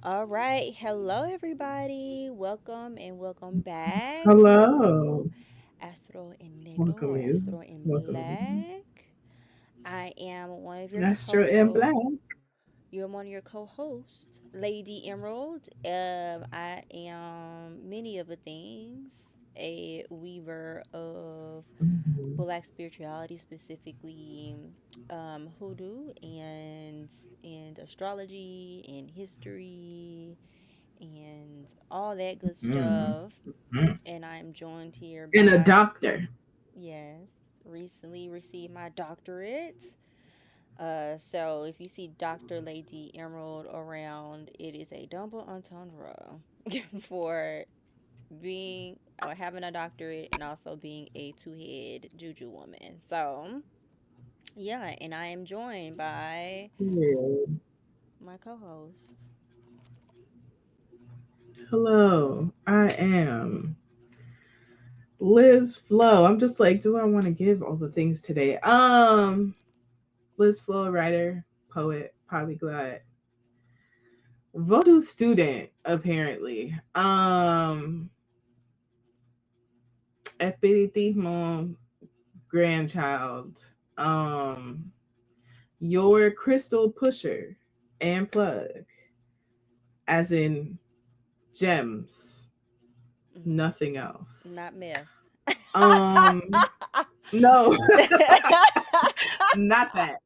All right. Hello, everybody. Welcome and welcome back to Hello. Astro en Negro Welcome or you. Astro en Welcome you. Black. I am one of your Astro and Black. You're one of your co-hosts, Lady Emerald. I am many of the things. A weaver of Mhm. Black spirituality, specifically hoodoo and astrology and history and all that good Mm. stuff. Mm. And I'm joined here And a by, doctor. yes, recently received my doctorate. So if you see Dr. Lady Emerald around, it is a double entendre for being or having a doctorate and also being a two-head juju woman. So yeah, and I am joined by Yeah. my co-host. Hello. I am Liz Flo. I'm just like, do I want to give all the things today? Liz Flo, writer, poet, polyglot, Vodou student, apparently. Espiritismo grandchild. Um, your crystal pusher and plug, as in gems, Hmm. nothing else. Not myth. Um, no, not that.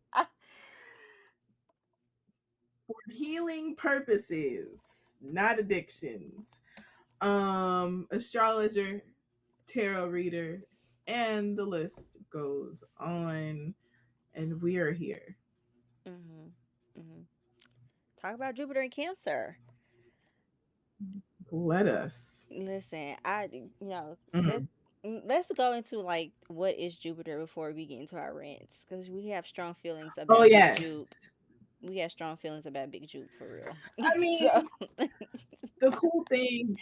For healing purposes, not addictions. Astrologer, tarot reader, and the list goes on. And we are here. Hmm. Hmm. Talk about Jupiter and Cancer. Let us. Listen, let's Mhm. let's go into like what is Jupiter before we get into our rants because we have strong feelings Oh about Big yes. Jupe. We have strong feelings about Big Jupe for real. I mean, So, the cool thing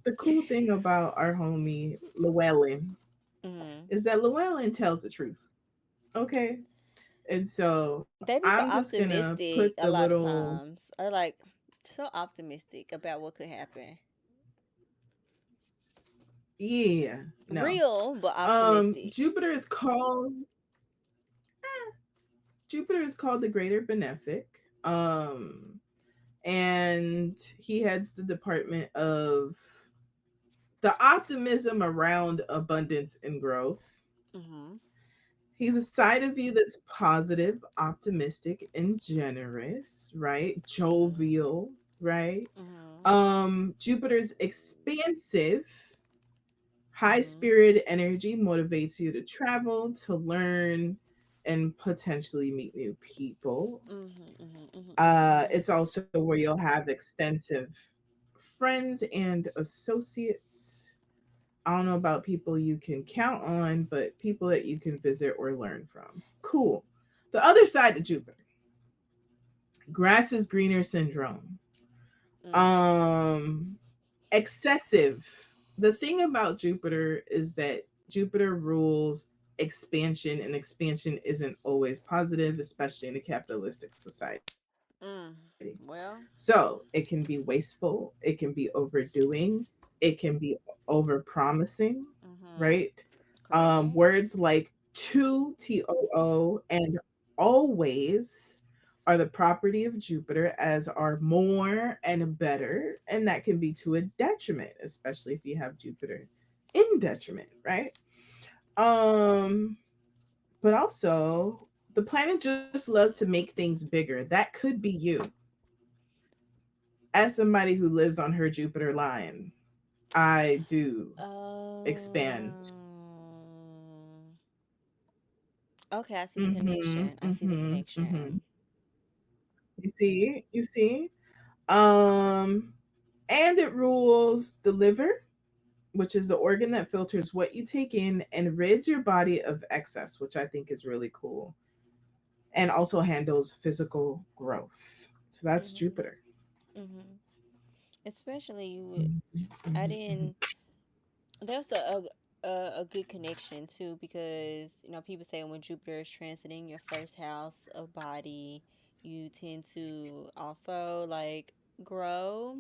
the cool thing about our homie Llewellyn mhm. is that Llewellyn tells the truth. Okay. And so They be I'm so just gonna put optimistic the a lot of little times. I like so optimistic about what could happen. yeah, no. Real, but optimistic. Jupiter is called Jupiter is called the Greater Benefic. Um and he heads the department of the optimism around abundance and growth. Mhm. He's a side of you that's positive, optimistic, and generous, right? Mhm. Jovial, right? Mhm. Jupiter's expansive, high Mhm. spirited energy motivates you to travel, to learn, and potentially meet new people. Mhm. Mhm. Mhm. Mhm. It's also where you'll have extensive friends and associates. I don't know about people you can count on, but people that you can visit or learn from. Cool. The other side of Jupiter, grass is greener syndrome. Mhm. Um, excessive. The thing about Jupiter is that Jupiter rules expansion, and expansion isn't always positive, especially in a capitalistic society. Mm. Well. So it can be wasteful, it can be overdoing, it can be over promising, Mhm. right? Correct. Words like too and always are the property of Jupiter, as are more and better, and that can be to a detriment, especially if you have Jupiter in detriment, right? Um, but also the planet just loves to make things bigger. That could be you as somebody who lives on her Jupiter line. I do expand. Um. Okay, I see the Mm-hmm. connection. I see the Mm-hmm. Mm-hmm. connection. You see? You see? Um, and it rules the liver, which is the organ that filters what you take in and rids your body of excess, which I think is really cool. And also handles physical growth. So that's Mhm. Jupiter. Mhm. Especially you would. Mhm, I mhm, mhm. didn't. There's a good connection too because people say when Jupiter is transiting your first house of body, you tend to also like grow.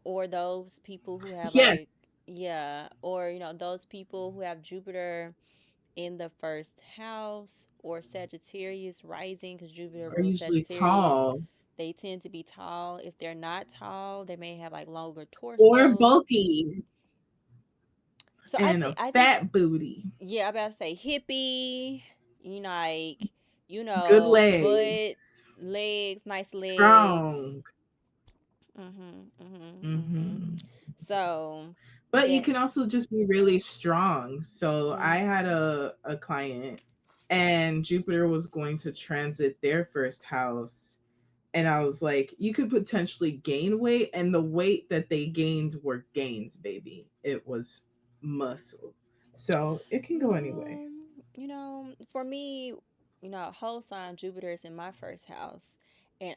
Or those people who have Yes, like, yeah, or those people who have Jupiter in the first house or Sagittarius rising, because Jupiter are rules usually Sagittarius. tall They tend to be tall. If they're not tall, they may have like longer or torsos. bulky So I and think a I think fat booty, yeah, I'm about to say hippie, like good butt, legs, legs, nice legs. strong. Mhm. Hmm. So But you that can also just be really strong. So I mm, had a client and Jupiter was going to transit their first house. And I was like, you could potentially gain weight. And the weight that they gained were gains, baby. It was muscle. So it can go anyway. well, for me, whole sign Jupiter is in my first house, and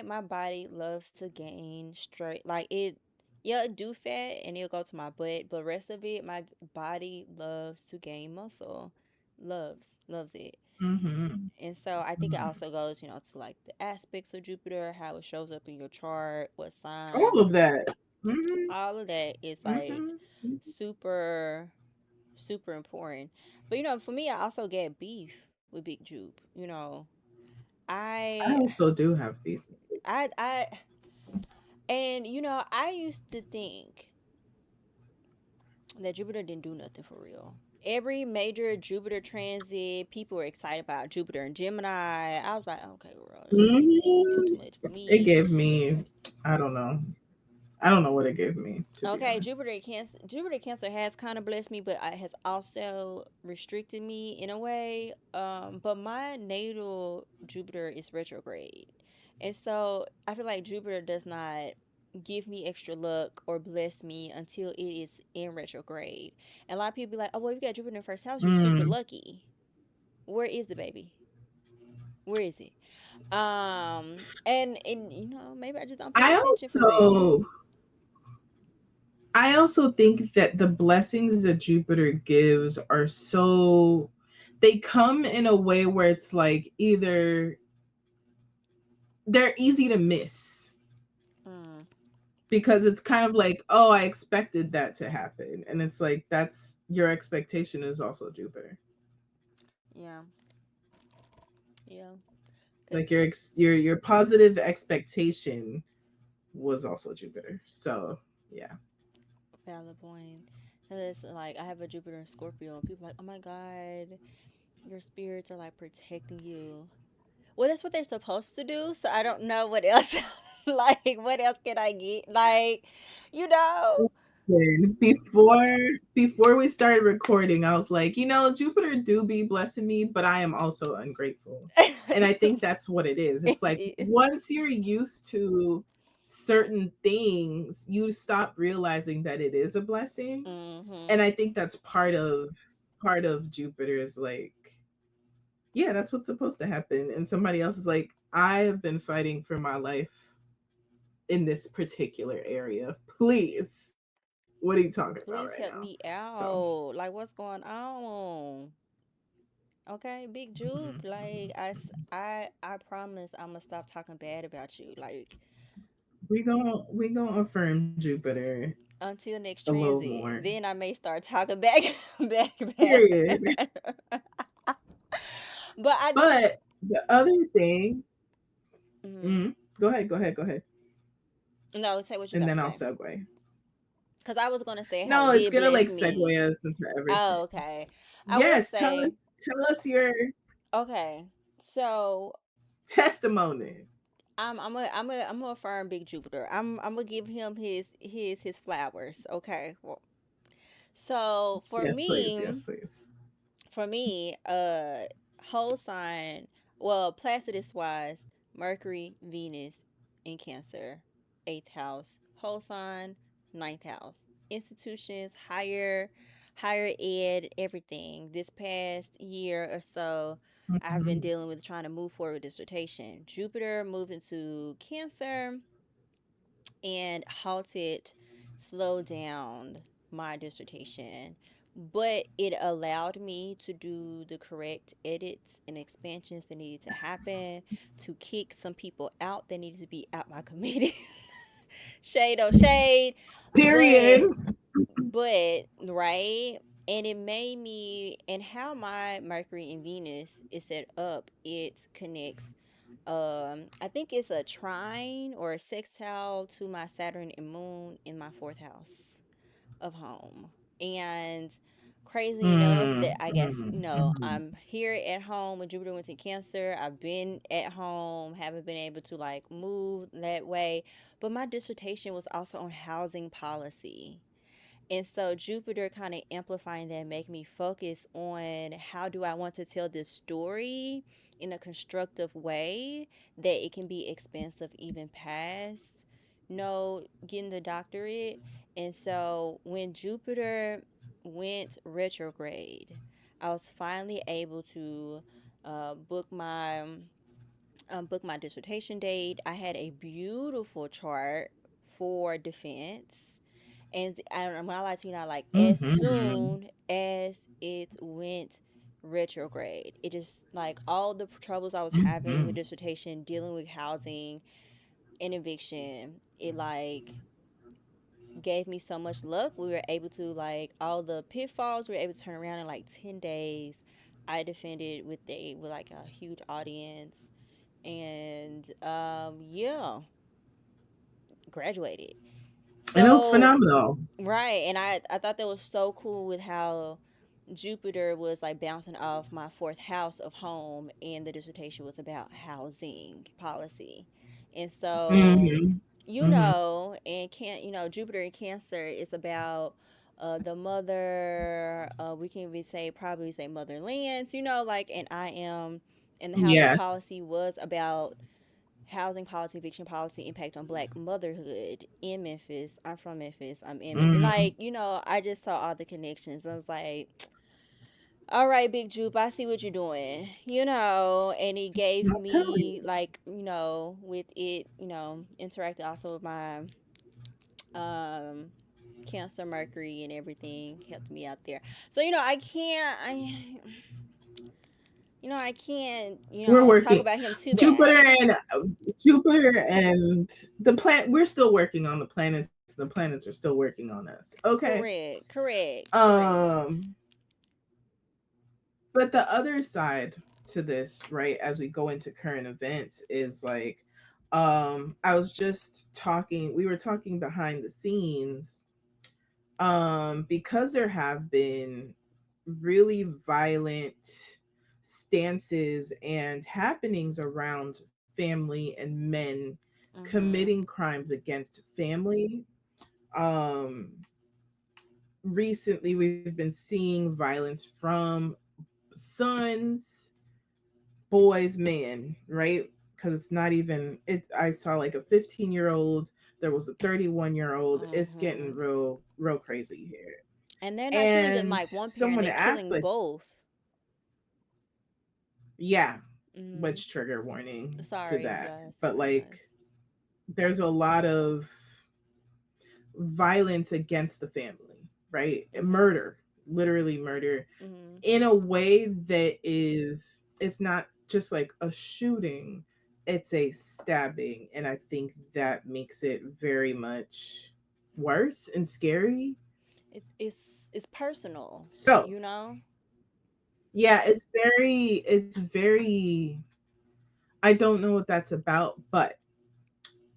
my body loves to gain straight like it. Yeah, it do fat and it'll go to my butt, but rest of it, my body loves to gain muscle, loves it. Hmm. And so I think it Hmm. also goes, to like the aspects of Jupiter, how it shows up in your chart, what All sign, of that. Hmm. all of that is like Hmm. super super important. But for me, I also get beef with Big Jupe. I I also do have beef. I and I used to think that Jupiter didn't do nothing for real. Every major Jupiter transit, people were excited about Jupiter and Gemini. I was like, okay, girl, he ain't do Hmm. too much for It me. gave me, I don't know. I don't know what it gave me, to be Okay, honest. Jupiter Cancer has kind of blessed me, but it has also restricted me in a way. But my natal Jupiter is retrograde, and so I feel like Jupiter does not give me extra luck or bless me until it is in retrograde. And a lot of people be like, "Oh, well, if you got Jupiter in the first house, you're super Mm. lucky." Where is the baby? Where is it? And maybe I just don't pay I attention for real. also I also think that the blessings that Jupiter gives are so, they come in a way where it's like either they're easy to miss Mm, because it's kind of like, oh, I expected that to happen. And it's like that's your expectation is also Jupiter. yeah, yeah. Cause Like your positive expectation was also Jupiter. So, yeah. valid point. Cause like I have a Jupiter in Scorpio, and people are like, oh my god, your spirits are like protecting you. Well, that's what they're supposed to do. So I don't know what else. Like, what else can I get? Like, you know. Listen, before we started recording, I was like, Jupiter do be blessing me, but I am also ungrateful. And I think that's what it is. It's It like is. once you're used to certain things, you stop realizing that it is a blessing. Mm-hmm. And I think that's part of Jupiter is like, yeah, that's what's supposed to happen. And somebody else is like, I have been fighting for my life in this particular area. Please. What are you talking about Please right help now? me So, out. Like, what's going on? Okay, Big Jupe. mhm. Like, I promise I'm gonna stop talking bad about you. Like, we gonna affirm Jupiter until next a little transit. more. Then I may start talking back, back. Period. But I do. But the other thing, Mm, mm, go ahead, no, say what you and about then to I'll say. segue. Because I was gonna say how No, it it's did gonna bless like me. segue us into Oh, everything. okay. I will Yes, tell us say, tell us your okay. So testimony. I'm gonna affirm Big Jupiter. I'm gonna give him his flowers. Okay. Well, so Yes, please. Yes, please. for me, whole sign, well, Placidus wise, Mercury, Venus, in Cancer, eighth house, whole sign, ninth house, institutions, higher ed, everything. This past year or so, I've been Mhm. dealing with trying to move forward with dissertation. Jupiter moved into Cancer and halted, slowed down my dissertation, but it allowed me to do the correct edits and expansions that needed to happen, to kick some people out that needed to be out my committee. Shade on shade. but Period. right, and it made me, and how my Mercury and Venus is set up, it connects, I think it's a trine or a sextile to my Saturn and Moon in my fourth house of home. And crazy enough Mm, that I guess, mm, mhm. I'm here at home when Jupiter went to Cancer. I've been at home, haven't been able to like move that way. But my dissertation was also on housing policy. And so Jupiter kind of amplifying that make me focus on how do I want to tell this story in a constructive way that it can be expansive even past no getting the doctorate. And so when Jupiter went retrograde, I was finally able to book my dissertation date. I had a beautiful chart for defense, and when I like to, like as Mhm. soon as it went retrograde, it just like all the troubles I was having with Mhm. dissertation, dealing with housing and eviction, it like gave me so much luck. We were able to like all the pitfalls, we were able to turn around in like 10 days. I defended with like a huge audience, and yeah, graduated. And it was So phenomenal. right, and I thought that was so cool with how Jupiter was like bouncing off my fourth house of home, and the dissertation was about housing policy. And so, Mhm. Mhm. and can Jupiter in Cancer is about the mother. We can even say probably say motherlands. Like, and I am, and the housing Yes. policy was about housing policy, eviction policy, impact on Black motherhood in Memphis. I'm from Memphis. I'm in Memphis. Mhm. Like, I just saw all the connections. I was like, all right, Big Jupe, I see what you're doing, and it gave I'll tell me, you. like, with it, interacted also with my um, Cancer, Mercury, and everything, helped me out there. So, I can't, We're talk working. about him too Jupiter bad. and Jupiter and the planet. We're still working on the planets. The planets are still working on us. Okay. Correct, correct, correct. Um. But the other side to this, right, as we go into current events, is like, I was just talking. We were talking behind the scenes, because there have been really violent stances and happenings around family and men Mm-hmm. committing crimes against family. Um, Recently, we've been seeing violence from sons, boys, men, right? Because it's not even it. I saw like a 15-year-old. There was a 31-year-old. It's getting Mm-hmm. real crazy here. And they're not killing And like one parent, someone they're asked, killing like, both. yeah, Mm-hmm. which trigger warning to Sorry, that. guys. But Sorry, like, guys. there's a lot of violence against the family, right? Mm-hmm. Murder, literally murder, Mm-hmm. in a way that is, it's not just like a shooting, it's a stabbing. And I think that makes it very much worse and scary. It's personal, So, you know? yeah, it's very, I don't know what that's about, but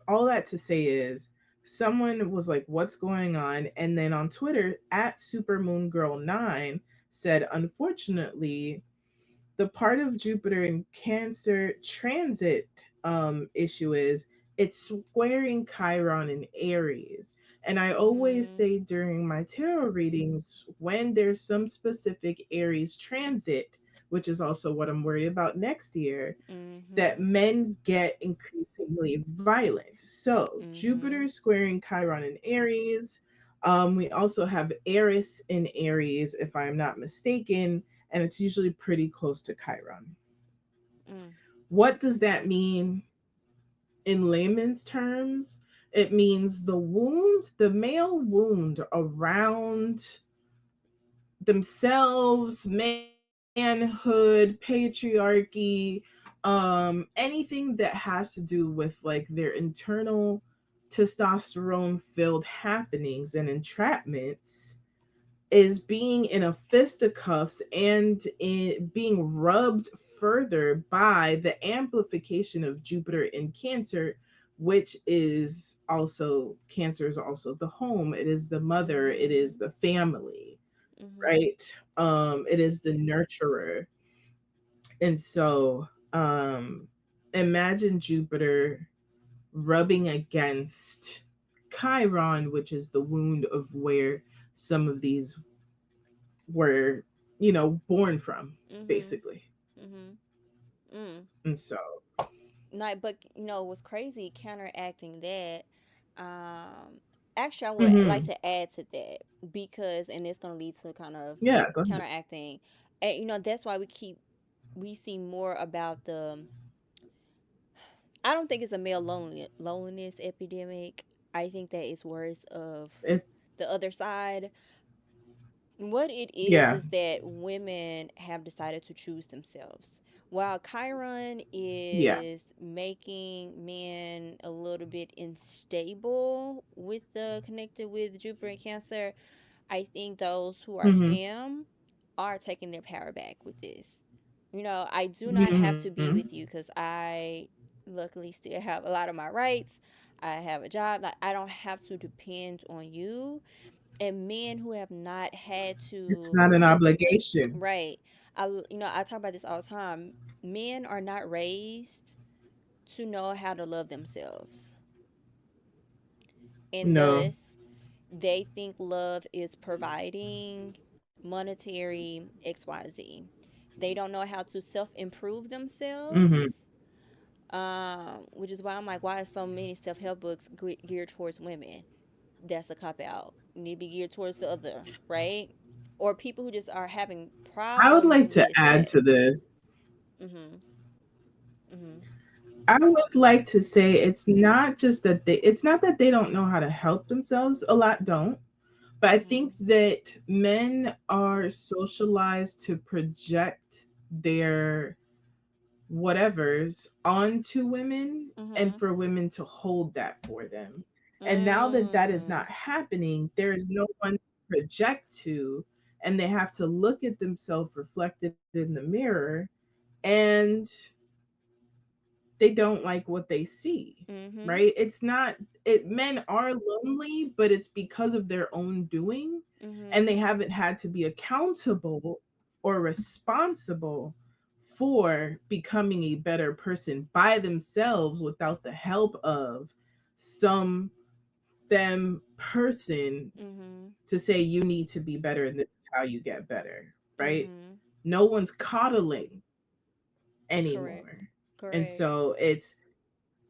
all that to say is someone was like, what's going on? And then on Twitter at supermoongirl9 said, unfortunately, the part of Jupiter in Cancer transit issue is it's squaring Chiron in Aries. And I always Mm-hmm. say during my tarot readings, when there's some specific Aries transit, which is also what I'm worried about next year, that Mm-hmm. men get increasingly violent. So Mm-hmm. Jupiter squaring Chiron in Aries. We also have Eris in Aries, if I'm not mistaken, and it's usually pretty close to Chiron. Mm. What does that mean in layman's terms? It means the male wound around themselves, manhood, patriarchy, anything that has to do with like their internal testosterone filled happenings and entrapments is being in a fisticuffs and being rubbed further by the amplification of Jupiter in Cancer, which is also Cancer is also the home. It is the mother. It is Mhm. the family, Mhm. right? It is the nurturer, and so imagine Jupiter rubbing against Chiron, which is the wound of where some of these were, born from, Mhm. basically. Mhm. Mm. And so, Like, but what's crazy? Counteracting that, um, actually, I would like hmm to add to that because, and it's gonna lead to kind of yeah, go ahead. counteracting, and that's why we see more about the. I don't think it's a male loneliness epidemic. I think that it's worse of It's, the other side. What it yeah, is that women have decided to choose themselves. While Chiron yeah, is making men a little bit unstable with the connected with Jupiter and Cancer, I think those who are hmm femme are taking their power back with this. I do not have to hmm be with you because I luckily still have a lot of my rights. I have a job. Like, I don't have to depend on you. And men who have not had it's to, not an obligation. right. I talk about this all the time. Men are not raised to know how to love themselves. And No. thus, they think love is providing monetary XYZ. They don't know how to self improve hmm themselves. Which is why I'm like, why are so many self help books geared towards women? That's a cop out. You need to be geared towards the other, right? Or people who just are having I would problems like to with add that. to this. Mhm. Mhm. I would like to say it's not that they don't know how to help themselves. A lot don't. But I think Mhm. that men are socialized to project their whatevers onto women and Mhm. for women to hold that for them. And now that that is not Mm. happening, there is no one to project to, and they have to look at themselves reflected in the mirror, and they don't like what they see. Mhm. Right? It's not it Men are lonely, but it's because of their own doing, and they Mhm. haven't had to be accountable or responsible for becoming a better person by themselves without the help of some them person Mhm. to say you need to be better and this is how you get better, right? Mhm. No one's coddling Correct. anymore. And Correct. so it's,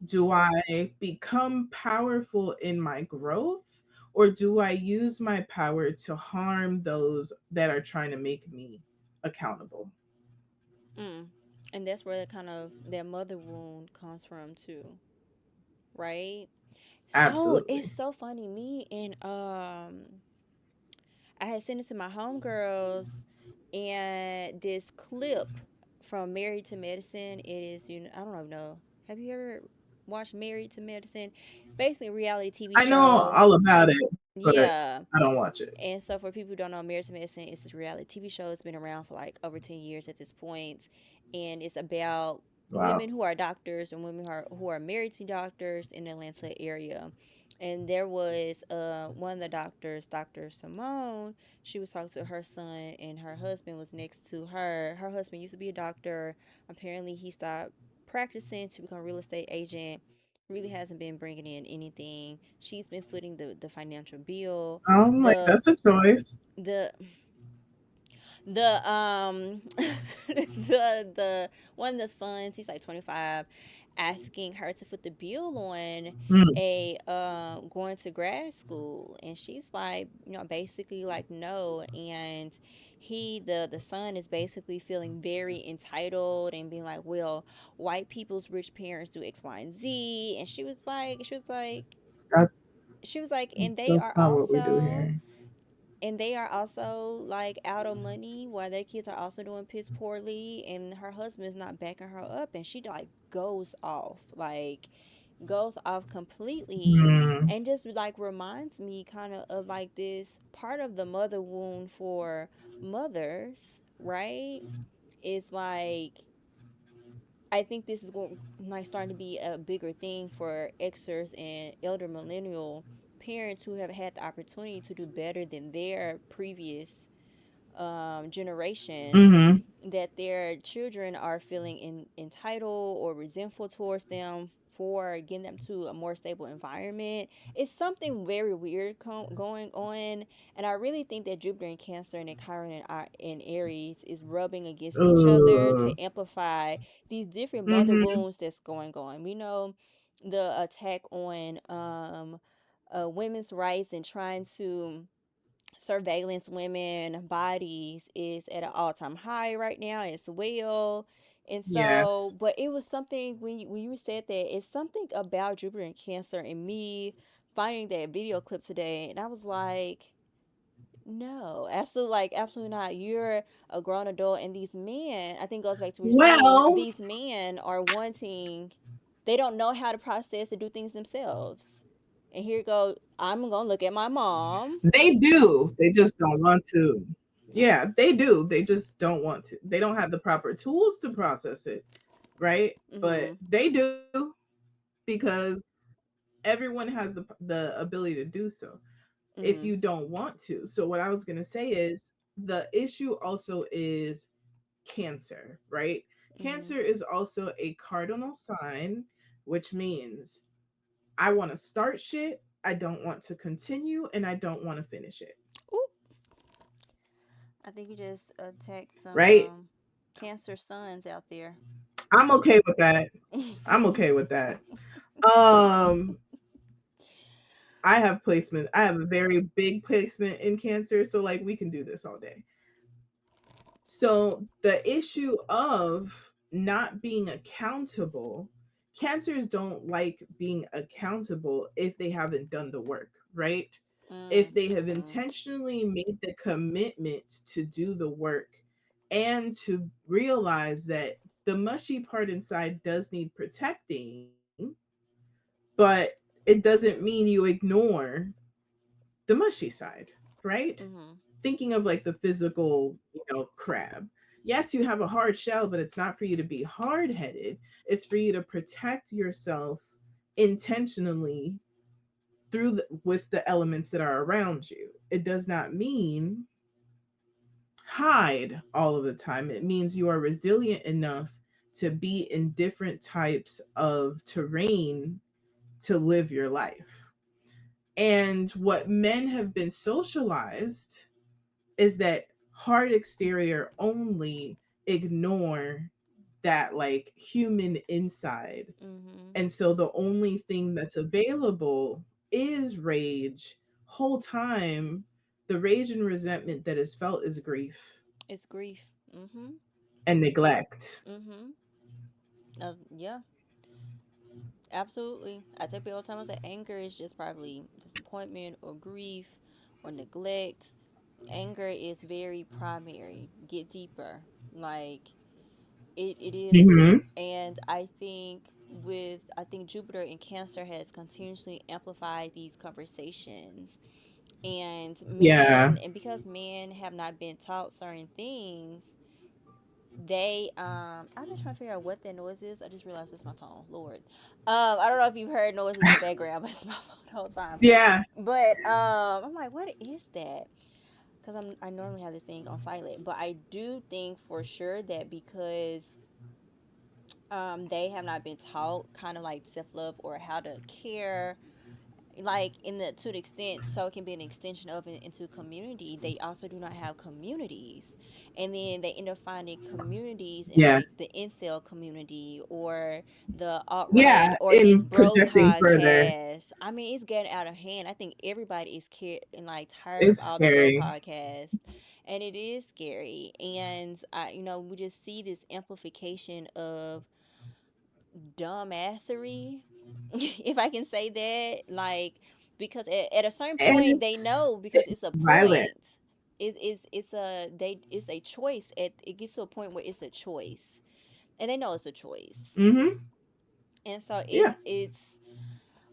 do I become powerful in my growth, or do I use my power to harm those that are trying to make me accountable? Mm. And that's where kind of that mother wound comes from too, right? So it's Absolutely. so funny. Me and I had sent it to my homegirls, and this clip from Married to Medicine. It is, I don't know. Have you ever watched Married to Medicine? Basically, a reality TV I know show. all about it, but Yeah. I don't watch it. And so, for people who don't know, Married to Medicine is this reality TV show. It's been around for like over 10 years at this point, and it's about Wow. women who are doctors and women who are married to doctors in the Atlanta area. And there was one of the doctors, Dr. Simone. She was talking to her son, and her husband was next to her. Her husband used to be a doctor. Apparently, he stopped practicing to become a real estate agent. Really hasn't been bringing in anything. She's been footing the financial bill. I'm like, The that's a choice. the the the one of the sons, he's like 25, asking her to foot the bill on Mm, a going to grad school, and she's like, basically like no. And the son is basically feeling very entitled and being like, well, white people's rich parents do X, Y, and Z. And that's she was like, and they are that's not what we do also, here. and they are also like out of money while their kids are also doing piss poorly, and her husband's not backing her up, and she like goes off completely, Mm, and just like reminds me kind of like this part of the mother wound for mothers, right? Is like, I think this is going like starting to be a bigger thing for Xers and elder millennial parents who have had the opportunity to do better than their previous generations, mm-hmm. that their children are feeling entitled or resentful towards them for getting them to a more stable environment. It's something very weird going on. And I really think that Jupiter in Cancer and Chiron in Aries is rubbing against each other Uh, to amplify these different mother mm-hmm. wounds that's going on. We know the attack on women's rights and trying to surveillance women bodies is at an all-time high right now as well. And so, Yes. but it was something when you said that, it's something about Jupiter and Cancer and me finding that video clip today, and I was like, no, absolutely, like absolutely not. You're a grown adult, and these men, I think goes back to what you're saying, Well, these men are wanting, they don't know how to process and do things themselves. And here you go, I'm gonna look at my mom. they do. They just don't want to. Yeah, they do. They just don't want to. They don't have the proper tools to process it, right? But Mm-hmm. they do because everyone has the ability to do so if Mm-hmm. you don't want to. So what I was going to say is the issue also is Cancer, right? Mm-hmm. Cancer is also a cardinal sign, which means I want to start shit, I don't want to continue, and I don't want to finish it, Ooh, I think you just attacked some right? Cancer sons out there. I'm okay with that. I'm okay with that. Um, I have placement. I have a very big placement in Cancer, so like we can do this all day. So the issue of not being accountable, cancers don't like being accountable if they haven't done the work, right? If they have Mm-hmm. intentionally made the commitment to do the work and to realize that the mushy part inside does need protecting, but it doesn't mean you ignore the mushy side, right? Mm-hmm. Thinking of like the physical, crab. Yes, you have a hard shell, but it's not for you to be hard headed. It's for you to protect yourself intentionally with the elements that are around you. It does not mean hide all of the time. It means you are resilient enough to be in different types of terrain to live your life. And what men have been socialized is that hard exterior only, ignore that like human inside. Mm-hmm. And so the only thing that's available is rage. Whole time, the rage and resentment that is felt is grief It's grief. Mm-hmm. and neglect. Mm-hmm. Yeah, absolutely. I tell people all the time, I say anger is just probably disappointment or grief or neglect. Anger is very primary. Get deeper. Like it is. Mm-hmm. And I think I think Jupiter in Cancer has continuously amplified these conversations, and Yeah. men, and because men have not been taught certain things, they I'm just trying to figure out what that noise is. I just realized it's my phone. Lord. I don't know if you've heard noises in the background, but it's my phone the whole time. Yeah. But I'm like, what is that? Because I normally have this thing on silent, but I do think for sure that because they have not been taught kind of like self love or how to care, like in the to the extent so it can be an extension of it into community. They also do not have communities, and then they end up finding communities in like Yes. the incel community or the alt-right Yeah. or this In bro projecting further, podcast. I mean, it's getting out of hand. I think everybody is and like tired of it's all the bro scary. podcasts, and it is scary. And we just see this amplification of dumbassery, if I can say that. Like, because at a certain And point they know, because it's a violent. point. It's a choice. It gets to a point where it's a choice, and they know it's a choice. Mm-hmm. And so Yeah. it's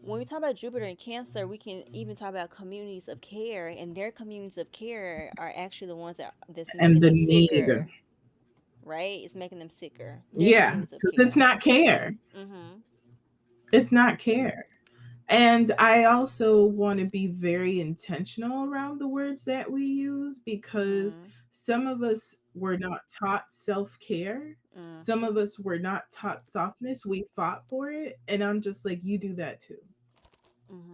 when we talk about Jupiter and Cancer, we can even talk about communities of care, and their communities of care are actually the ones that's And making the them need. sicker, right? It's making them sicker. Their Yeah. communities of Because it's care. not care. Mhm. It's not care. And I also want to be very intentional around the words that we use because Mhm. some of us were not taught self care. Some of Mhm. us were not taught softness. We fought for it. And I'm just like, you do that too.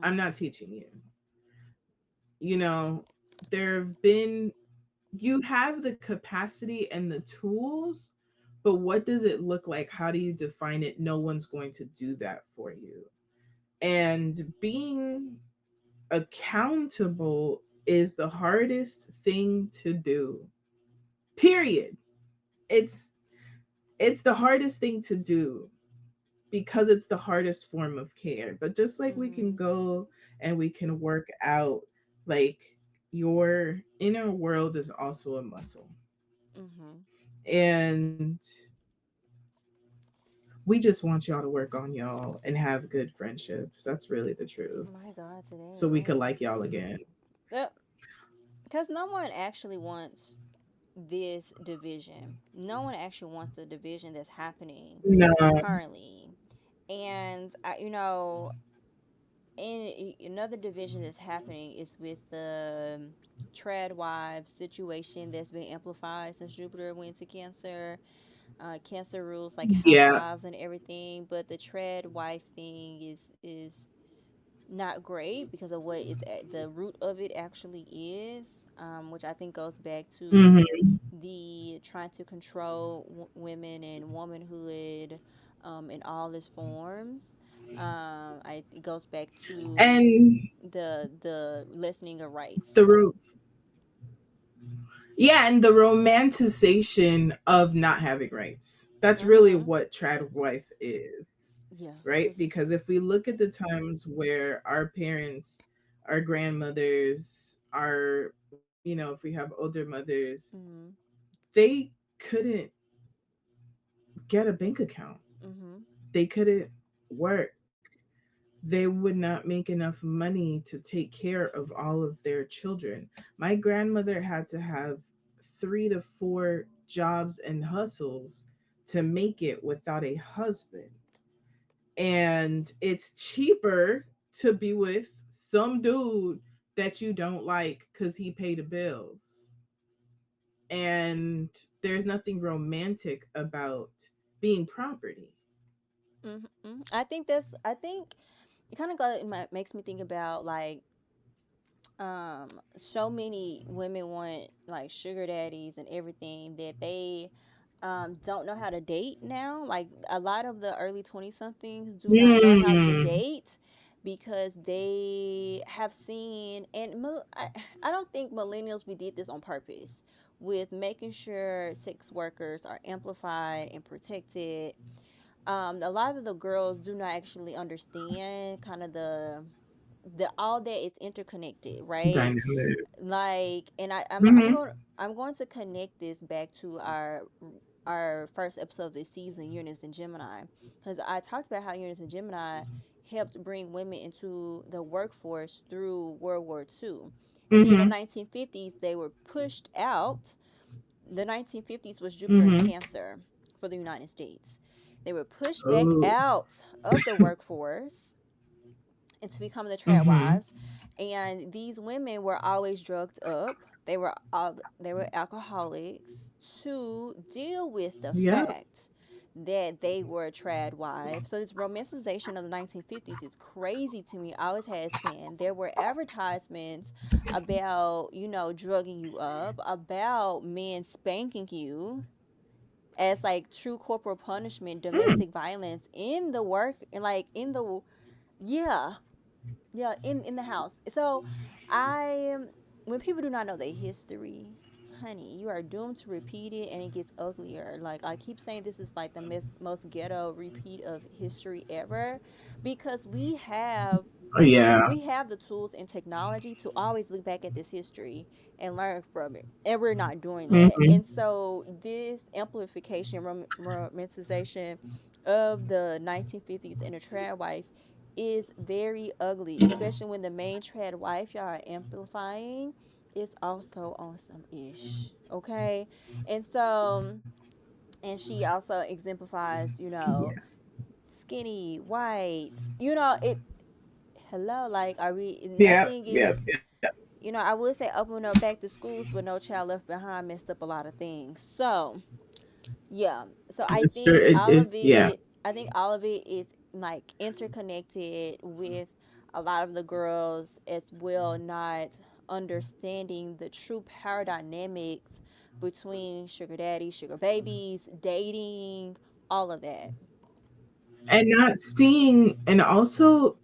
I'm Mhm. not teaching you. You know, there have been, you have the capacity and the tools, but what does it look like? How do you define it? No one's going to do that for you. And being accountable is the hardest thing to do. Period. It's it's the hardest thing to do because it's the hardest form of care. But just like we can Mhm. go and we can work out, like your inner world is also a muscle. Mhm. And we just want y'all to work on y'all and have good friendships. That's really the truth. My God, So today, we could like yes. y'all again. Because no one actually wants this division. No one actually wants the division that's happening No. currently. And another division that's happening is with the trad wives situation that's been amplified since Jupiter went to Cancer. Cancer rules like Yeah. housewives and everything, but the trad wife thing is not great because of what is at the root of it actually is, which I think goes back to Hmm. the trying to control women and womanhood, in all its forms. It goes back to And the lessening of rights. the yeah, and the romanticization of not having rights. That's really Mm-hmm. what trad wife is, Yeah, right? cause. Because if we look at the times where our parents, our grandmothers, our, if we have older mothers, Mm-hmm. they couldn't get a bank account. Mm-hmm. They couldn't work. They would not make enough money to take care of all of their children. My grandmother had to have 3 to 4 jobs and hustles to make it without a husband. And it's cheaper to be with some dude that you don't like because he paid the bills. And there's nothing romantic about being property. Mm-hmm. I think it kind of makes me think about like so many women want like sugar daddies and everything that they don't know how to date now. Like a lot of the early 20 somethings do not know how to Mm, date because they have seen, and I don't think millennials, we did this on purpose with making sure sex workers are amplified and protected. A lot of the girls do not actually understand kind of the all that is interconnected, right? dynamics. Like, and Mm-hmm. I'm going to connect this back to our first episode of this season, Uranus and Gemini, because I talked about how Uranus and Gemini helped bring women into the workforce through World War II, and then in the Mm-hmm. 1950s they were pushed out. The 1950s was Jupiter in Mm-hmm. Cancer for the United States. They were pushed back Oh. out of the workforce and to become the trad Mm-hmm. wives. And these women were always drugged up. They were alcoholics to deal with the Yep. fact that they were trad wives. So this romanticization of the 1950s is crazy to me. I always had a span. There were advertisements about, drugging you up, about men spanking you as like true corporal punishment, Mm. domestic violence in the work, and like in the, yeah, yeah, in the house. So I when people do not know their history, honey, you are doomed to repeat it, and it gets uglier. Like I keep saying, this is like the most ghetto repeat of history ever, because we have Yeah. We have the tools and technology to always look back at this history and learn from it, and we're not doing that. Hmm. And so this amplification, romanticization of the 1950s and the trad wife is very ugly, especially when the main trad wife y'all are amplifying is also on some ish, okay? And so, and she also exemplifies, Yeah. skinny, white, it, hello, like, are we, Yeah. nothing Yeah. is, Yeah. I would say open up back to schools, but No Child Left Behind messed up a lot of things. So, yeah. So I It's true. think all of Yeah. it, I think all of it is like interconnected with a lot of the girls as well not understanding the true power dynamics between sugar daddy, sugar babies, dating, all of that. And not seeing, and also,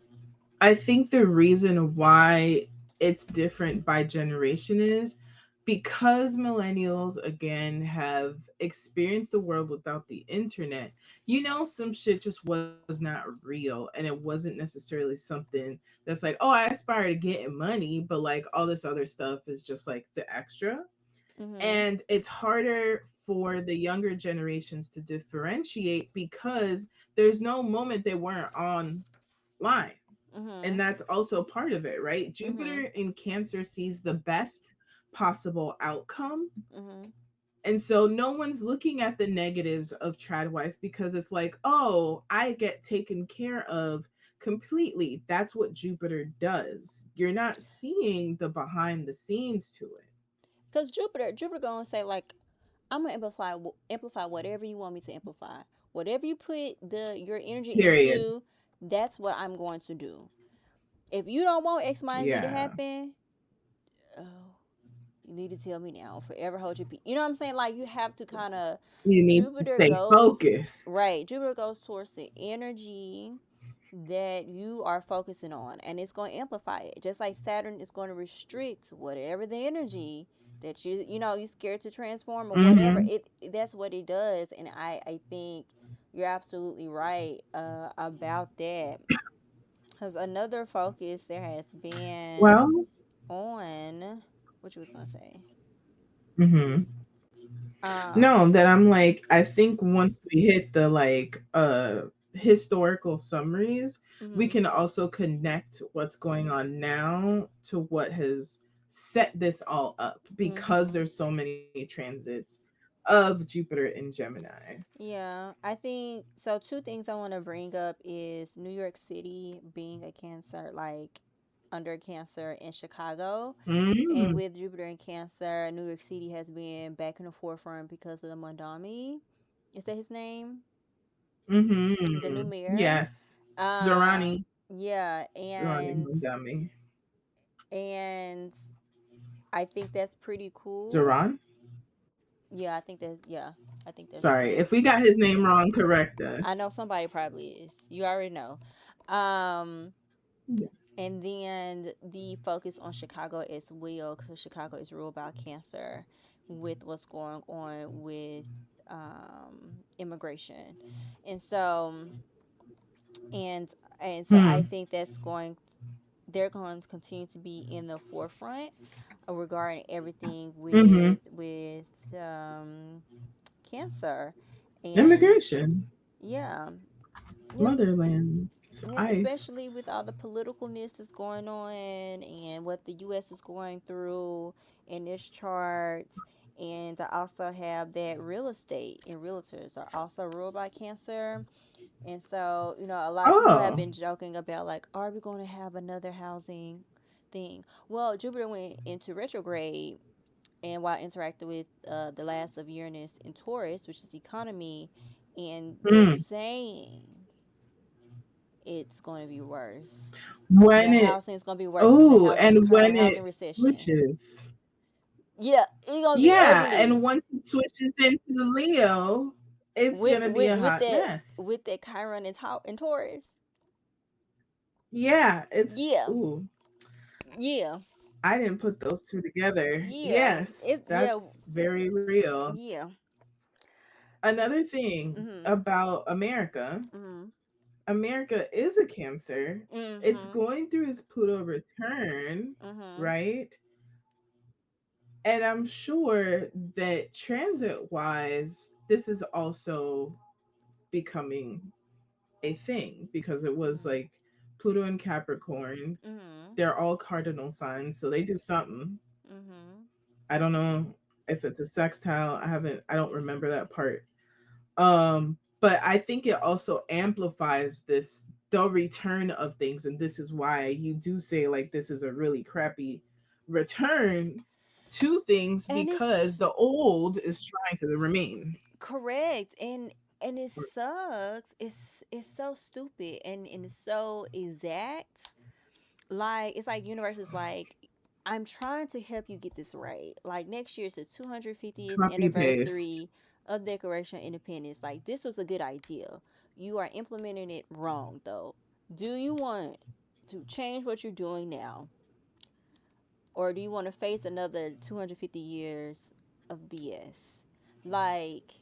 I think the reason why it's different by generation is because millennials again have experienced the world without the internet. Some shit just was not real, and it wasn't necessarily something that's like, oh, I aspire to getting money, but like all this other stuff is just like the extra. Mhm. And it's harder for the younger generations to differentiate because there's no moment they weren't online. And Mhm. that's also part of it, right? Mhm. Jupiter in Cancer sees the best possible outcome. Mhm. And so no one's looking at the negatives of Tradwife because it's like, oh, I get taken care of completely. That's what Jupiter does. You're not seeing the behind the scenes to it. Cause Jupiter gonna say like, I'm gonna amplify whatever you want me to amplify. Whatever you put your energy Period. into, that's what I'm going to do. If you don't want X, Y, and Z to Yeah. happen, oh, you need to tell me now. Forever hold your peace. You know what I'm saying? Like, you have to kind of, You need to Jupiter stay goes focused. right. Jupiter goes towards the energy that you are focusing on, and it's going to amplify it, just like Saturn is going to restrict whatever the energy that you're scared to transform or whatever. Mm-hmm. That's what it does. And I think you're absolutely right about that, because another focus there has been Well, on what you was going to say. mm-hmm. um No, that I'm like, I think once we hit the like historical summaries, we mhm can also connect what's going on now to what has set this all up because mhm there's so many transits of Jupiter in Gemini. Yeah, I think so. Two things I want to bring up is New York City being a Cancer, like under Cancer, in Chicago. And Mm, with Jupiter in Cancer, New York City has been back in the forefront because of the Mondami. Is that his name? The new mm-hmm. mayor. Yes. Um, Zorani. yeah, Zorani Mundami. and I think that's pretty cool. Zoran? Yeah, I think that's his Sorry. name. If we got his name wrong, correct I us. know somebody probably is. You already know. Um, Yeah. and then the focus on Chicago as well, because Chicago is ruled by Cancer with what's going on with immigration. And so, and so I Hmm. think they're going to continue to be in the forefront regarding everything Mm-hmm. with Cancer. And Immigration. yeah, yep. Motherlands. Yep, especially with Ice. all the politicalness that's going on and what the U.S. is going through in this chart. And I also have that real estate and realtors are also ruled by Cancer. And so, a lot of people have Oh. been joking about, like, are we going to have another housing thing? Well, Jupiter went into retrograde, and while interacting with the last of Uranus in Taurus, which is economy, and they're Hmm. saying it's going to be worse. The When it housing is going to be worse than the oh, housing and current when housing it recession. switches. Yeah, it's going to be Yeah, and ugly once it switches into the Leo, it's with gonna be with a with hot that mess. with that Chiron and Taurus. Yeah, it's Yeah, ooh. yeah, I didn't put those two together. yeah. Yes, that's very real. Yeah. Another thing Mhm. about America, Mhm. America is a Cancer. It's Mm-hmm. going through its Pluto return, Mm-hmm. right? And I'm sure that transit wise, this is also becoming a thing because it was like Pluto and Capricorn. Mm-hmm. They're all cardinal signs, so they do something. Mm-hmm. I don't know if it's a sextile. I don't remember that part. But I think it also amplifies this the return of things, and this is why you do say like this is a really crappy return to things And because it's the old is trying to remain. correct. And it sucks. It's so stupid and it's so exact. Like it's like universe is like, I'm trying to help you get this right. Like next year is the 250th Copy paste. anniversary of Declaration of Independence. Like this was a good idea. You are implementing it wrong though. Do you want to change what you're doing now, or do you want to face another 250 years of BS? Like,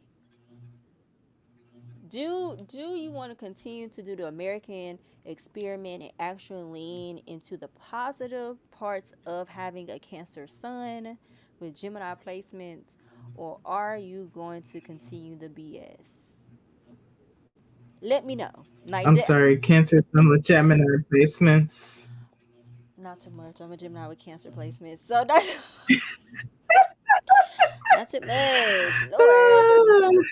do you want to continue to do the American experiment and actually lean into the positive parts of having a Cancer sun with Gemini placements, or are you going to continue the BS? Let me know. Like I'm that. sorry, Cancer Sun with Gemini basements. Not too much. I'm a Gemini with Cancer placements, so that's not too much. Lord,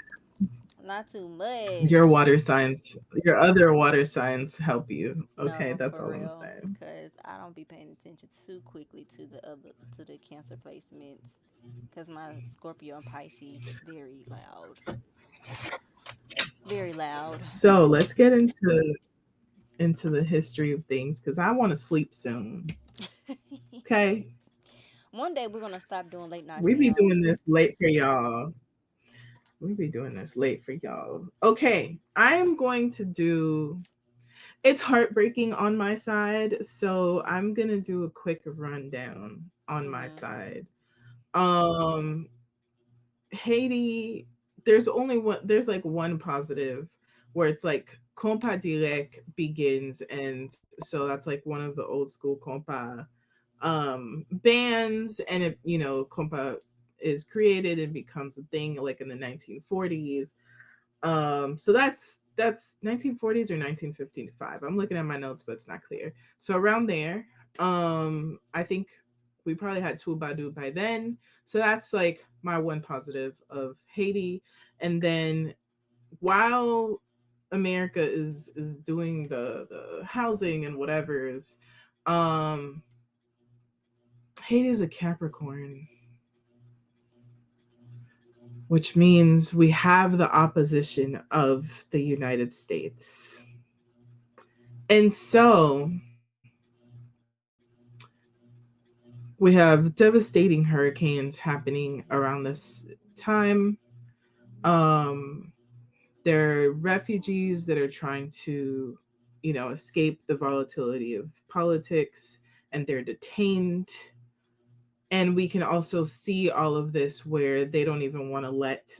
not too Your much. water signs, your other water signs help you. Okay, No, that's for all I'm real. saying. Cause I don't be paying attention too quickly to the Cancer placements. Cause my Scorpio and Pisces is very loud. Very loud. So let's get into the history of things because I want to sleep soon. Okay, One day we're gonna stop doing late night we be doing films. this late for y'all. We be doing this late for y'all. Okay, I am going to do. It's heartbreaking on my side, so I'm gonna do a quick rundown on my Mm, side. Um, Haiti, there's only one. There's like one positive where it's like compa direct begins, and so that's like one of the old school compa bands, and it compa is created and becomes a thing like in the 1940s. So that's 1940s or 1955. I'm looking at my notes, but it's not clear. So around there, I think we probably had Badu by then. So that's like my one positive of Haiti. And then while America is doing the housing and whatever's, um, Haiti is a Capricorn, which means we have the opposition of the United States. And so we have devastating hurricanes happening around this time. Um, there are refugees that are trying to, escape the volatility of politics and they're detained. And we can also see all of this where they don't even want to let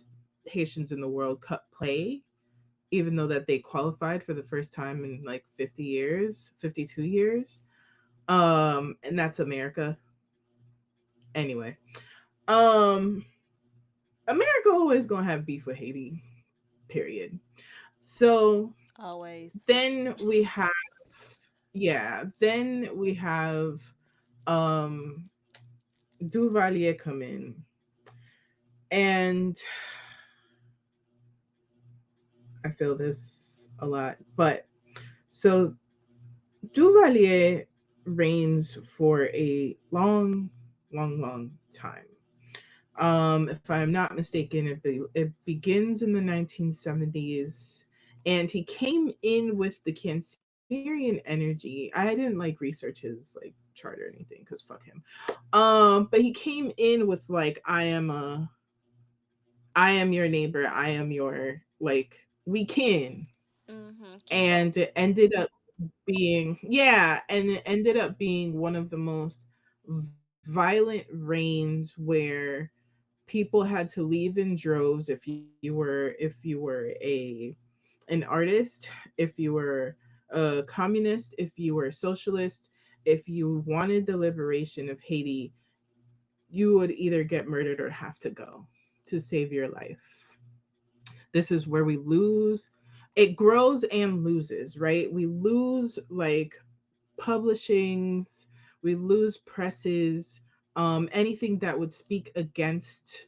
Haitians in the World Cup play, even though that they qualified for the first time in like 50 years, 52 years. And that's America. Anyway, um, America always gonna have beef with Haiti, period. So always. then we have, yeah, then we have um Duvalier come in, and I feel this a lot, but so Duvalier reigns for a long, long, long time. If I'm not mistaken, it begins in the 1970s, and he came in with the Cancerian energy. I didn't like research his like chart or anything because fuck him. But he came in with like I am your neighbor, I am your like we kin, Mm-hmm. Kinfolk. and it ended up being and it ended up being one of the most violent reigns where people had to leave in droves if you were a an artist, if you were a communist, if you were a socialist, if you wanted the liberation of Haiti, you would either get murdered or have to go to save your life. This is where we lose. It grows and loses, right? We lose like publishings, we lose presses, anything that would speak against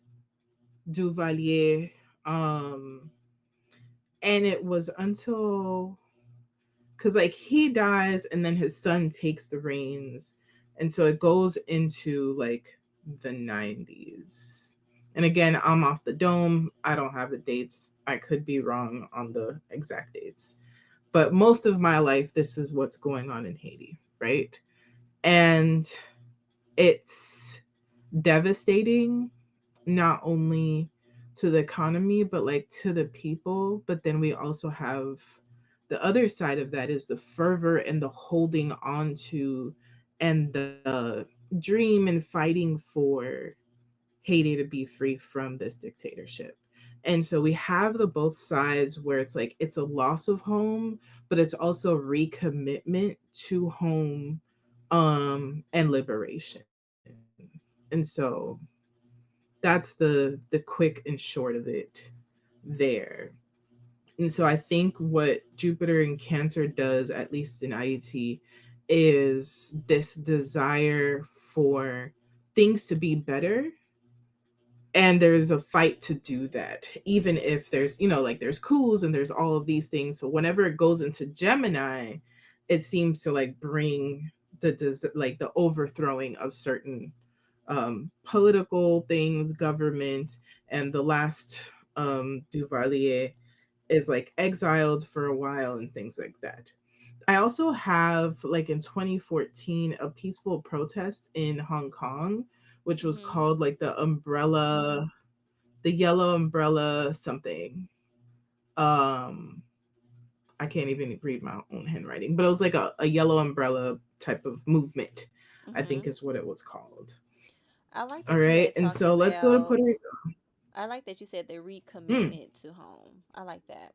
Duvalier. Um, and it was until because like he dies and then his son takes the reins, and so it goes into like the 90s. And again, I'm off the dome, I don't have the dates, I could be wrong on the exact dates, but most of my life this is what's going on in Haiti, right? And it's devastating, not only to the economy but like to the people. But then we also have the other side of that is the fervor and the holding on to and the dream and fighting for Haiti to be free from this dictatorship. And so we have the both sides where it's like it's a loss of home, but it's also recommitment to home, and liberation. And so that's the quick and short of it there. And so I think what Jupiter in Cancer does, at least in IET, is this desire for things to be better. And there's a fight to do that, even if there's, like there's coups and there's all of these things. So whenever it goes into Gemini, it seems to like bring like the overthrowing of certain political things, governments. And the last Duvalier is like exiled for a while and things like that. I also have like in 2014 a peaceful protest in Hong Kong, which was Mm-hmm. called like the yellow umbrella something. Um, I can't even read my own handwriting, but it was like a yellow umbrella type of movement, I Mm-hmm. think is what it was called. I like All that you right, had and talked so let's go to about. Puerto Rico. I like that you said the Mm. recommitment to home. I like that.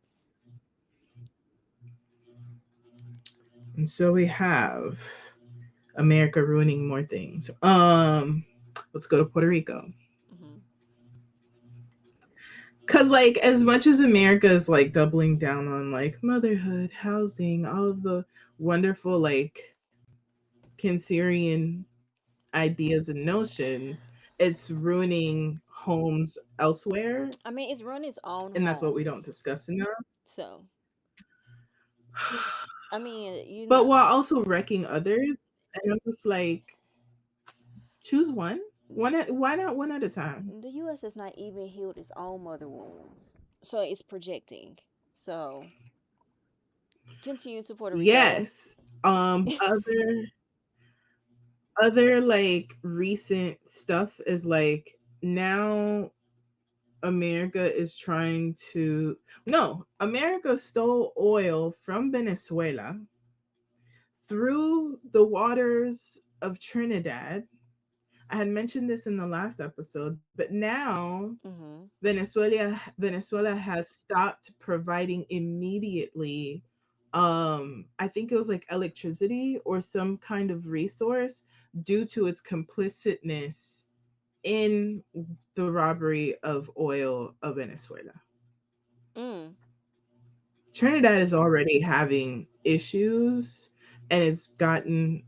And so we have America ruining more things. Let's go to Puerto Rico. Mm-hmm. Cause like as much as America is like doubling down on like motherhood, housing, all of the wonderful like Cancerian ideas and notions, it's ruining homes elsewhere, I mean, it's run its own and that's what we don't homes. discuss enough. So, I mean, you But know, while also wrecking others, and I'm just like, choose one. Why not one at a time? the U.S. has not even healed its own mother wounds. So it's projecting. So continue to Puerto Rico. Yes. Other like recent stuff is like now America is trying to no, America stole oil from Venezuela through the waters of Trinidad. I had mentioned this in the last episode, but now Mm-hmm. Venezuela has stopped providing immediately, I think it was like electricity or some kind of resource due to its complicitness in the robbery of oil of Venezuela. Mm. Trinidad is already having issues, and it's gotten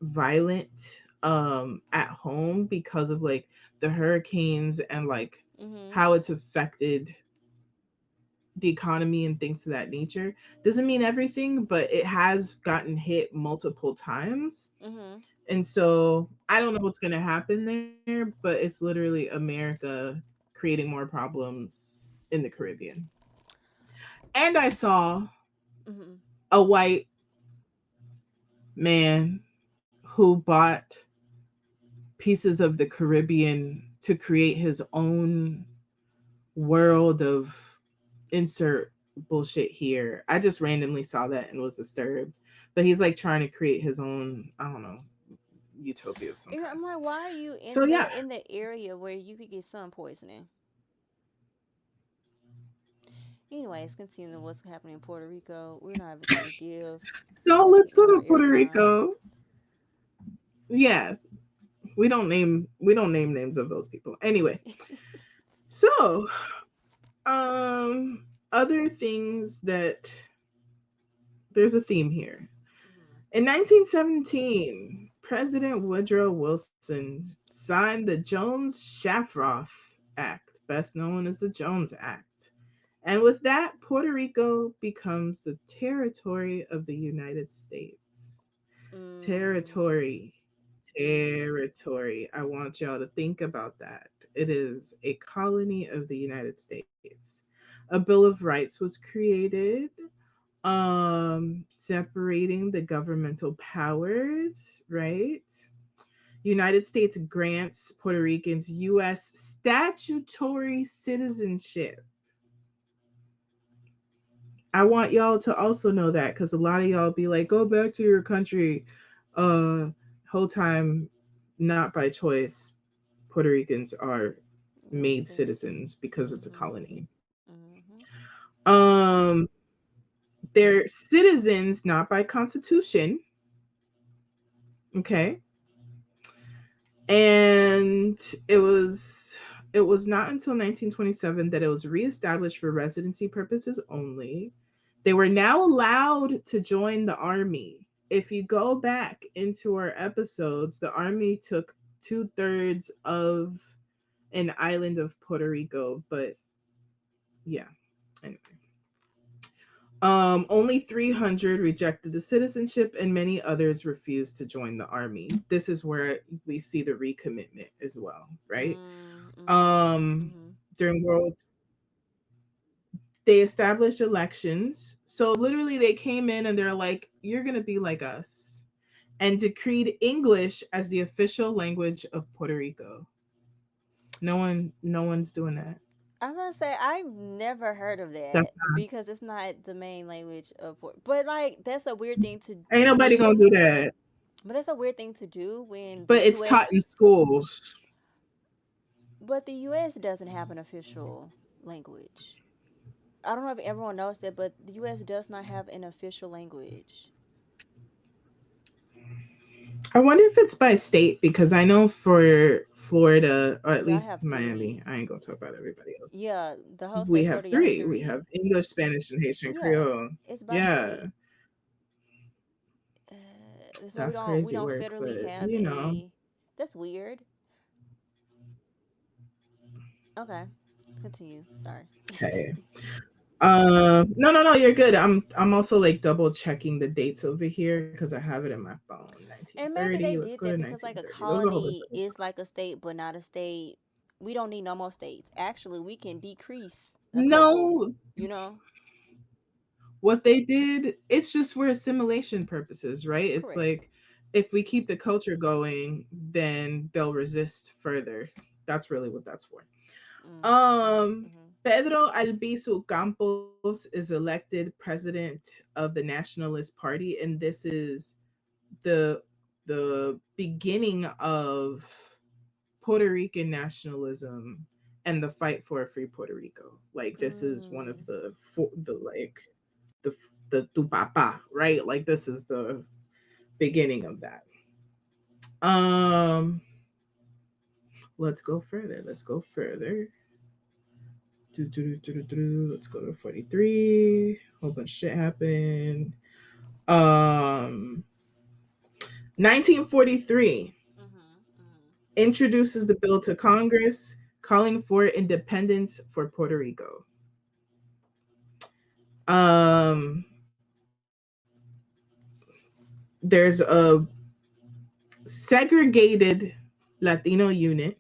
violent at home because of like the hurricanes and like Mm-hmm. how it's affected the economy and things to that nature. Doesn't mean everything, but it has gotten hit multiple times. Mm-hmm. And so I don't know what's going to happen there, but it's literally America creating more problems in the Caribbean. And I saw Mm-hmm. a white man who bought pieces of the Caribbean to create his own world of insert bullshit here. I just randomly saw that and was disturbed. But he's like trying to create his own, I don't know, utopia of some Yeah, kind. I'm like, why are you So in yeah, the area where you could get sun poisoning? Anyways, continuing what's happening in Puerto Rico. We're not even gonna give So this let's any go more to Puerto airtime. Rico. Yeah, we don't name names of those people. Anyway, so other things that there's a theme here. In 1917, President Woodrow Wilson signed the Jones-Shafroth Act, best known as the Jones Act. And with that, Puerto Rico becomes the territory of the United States. Mm, Territory. Territory. I want y'all to think about that. It is a colony of the United States. A Bill of Rights was created, separating the governmental powers, right? United States grants Puerto Ricans US statutory citizenship. I want y'all to also know that because a lot of y'all be like, go back to your country. Uh, whole time, not by choice. Puerto Ricans are yes, made citizen. citizens because it's a Mhm. colony. Mhm. Um, they're citizens not by constitution. Okay, and it was it was not until 1927 that it was reestablished for residency purposes only. They were now allowed to join the army. If you go back into our episodes, the army took 2/3 of an island of Puerto Rico, but yeah. Anyway. Only 300 rejected the citizenship, and many others refused to join the army. This is where we see the recommitment as well, right? Mm, mhm. Um, Mhm. during World, they established elections. So literally, they came in and they're like, "You're gonna be like us," and decreed English as the official language of Puerto Rico. No one's doing that. I'm gonna say I've never heard of That's that because it's not the main language of but like that's a weird thing to ain't nobody gonna do. do that. But that's a weird thing to do when the But it's US taught in schools. but the US doesn't have an official language. I don't know if everyone knows that, but the US does not have an official language. I wonder if it's by state because I know for Florida, or at Y'all least have Miami, three. I ain't gonna talk about everybody else. Yeah, the whole state We of have Florida, you have three. We three. have English, Spanish, and Haitian Yeah, Creole. it's by Yeah, state. That's why that's we crazy don't work, federally but have a. That's weird. Okay, continue. Sorry. hey. No, no, no, you're good. I'm also like double checking the dates over here because I have it in my phone. And maybe 1930. they Let's did go to that because like a 1930. There was a whole bunch colony of is like a state, but not a state. We don't need no more states. Actually, we can decrease a couple. no. You know, What they did, it's just for assimilation purposes, right? It's correct. like if we keep the culture going, then they'll resist further. That's really what that's for. Mm, mm, mm-hmm. Pedro Albizu Campos is elected president of the Nationalist Party, and this is the beginning of Puerto Rican nationalism and the fight for a free Puerto Rico. Like this is one of Mm, the like the the tu papa, right? Like this is the beginning of that. Um, let's go further. Let's go further. Let's go to 43. Whole bunch of shit happened. Um, 1943 mm-hmm, mm-hmm. introduces the bill to Congress calling for independence for Puerto Rico. Um, there's a segregated Latino unit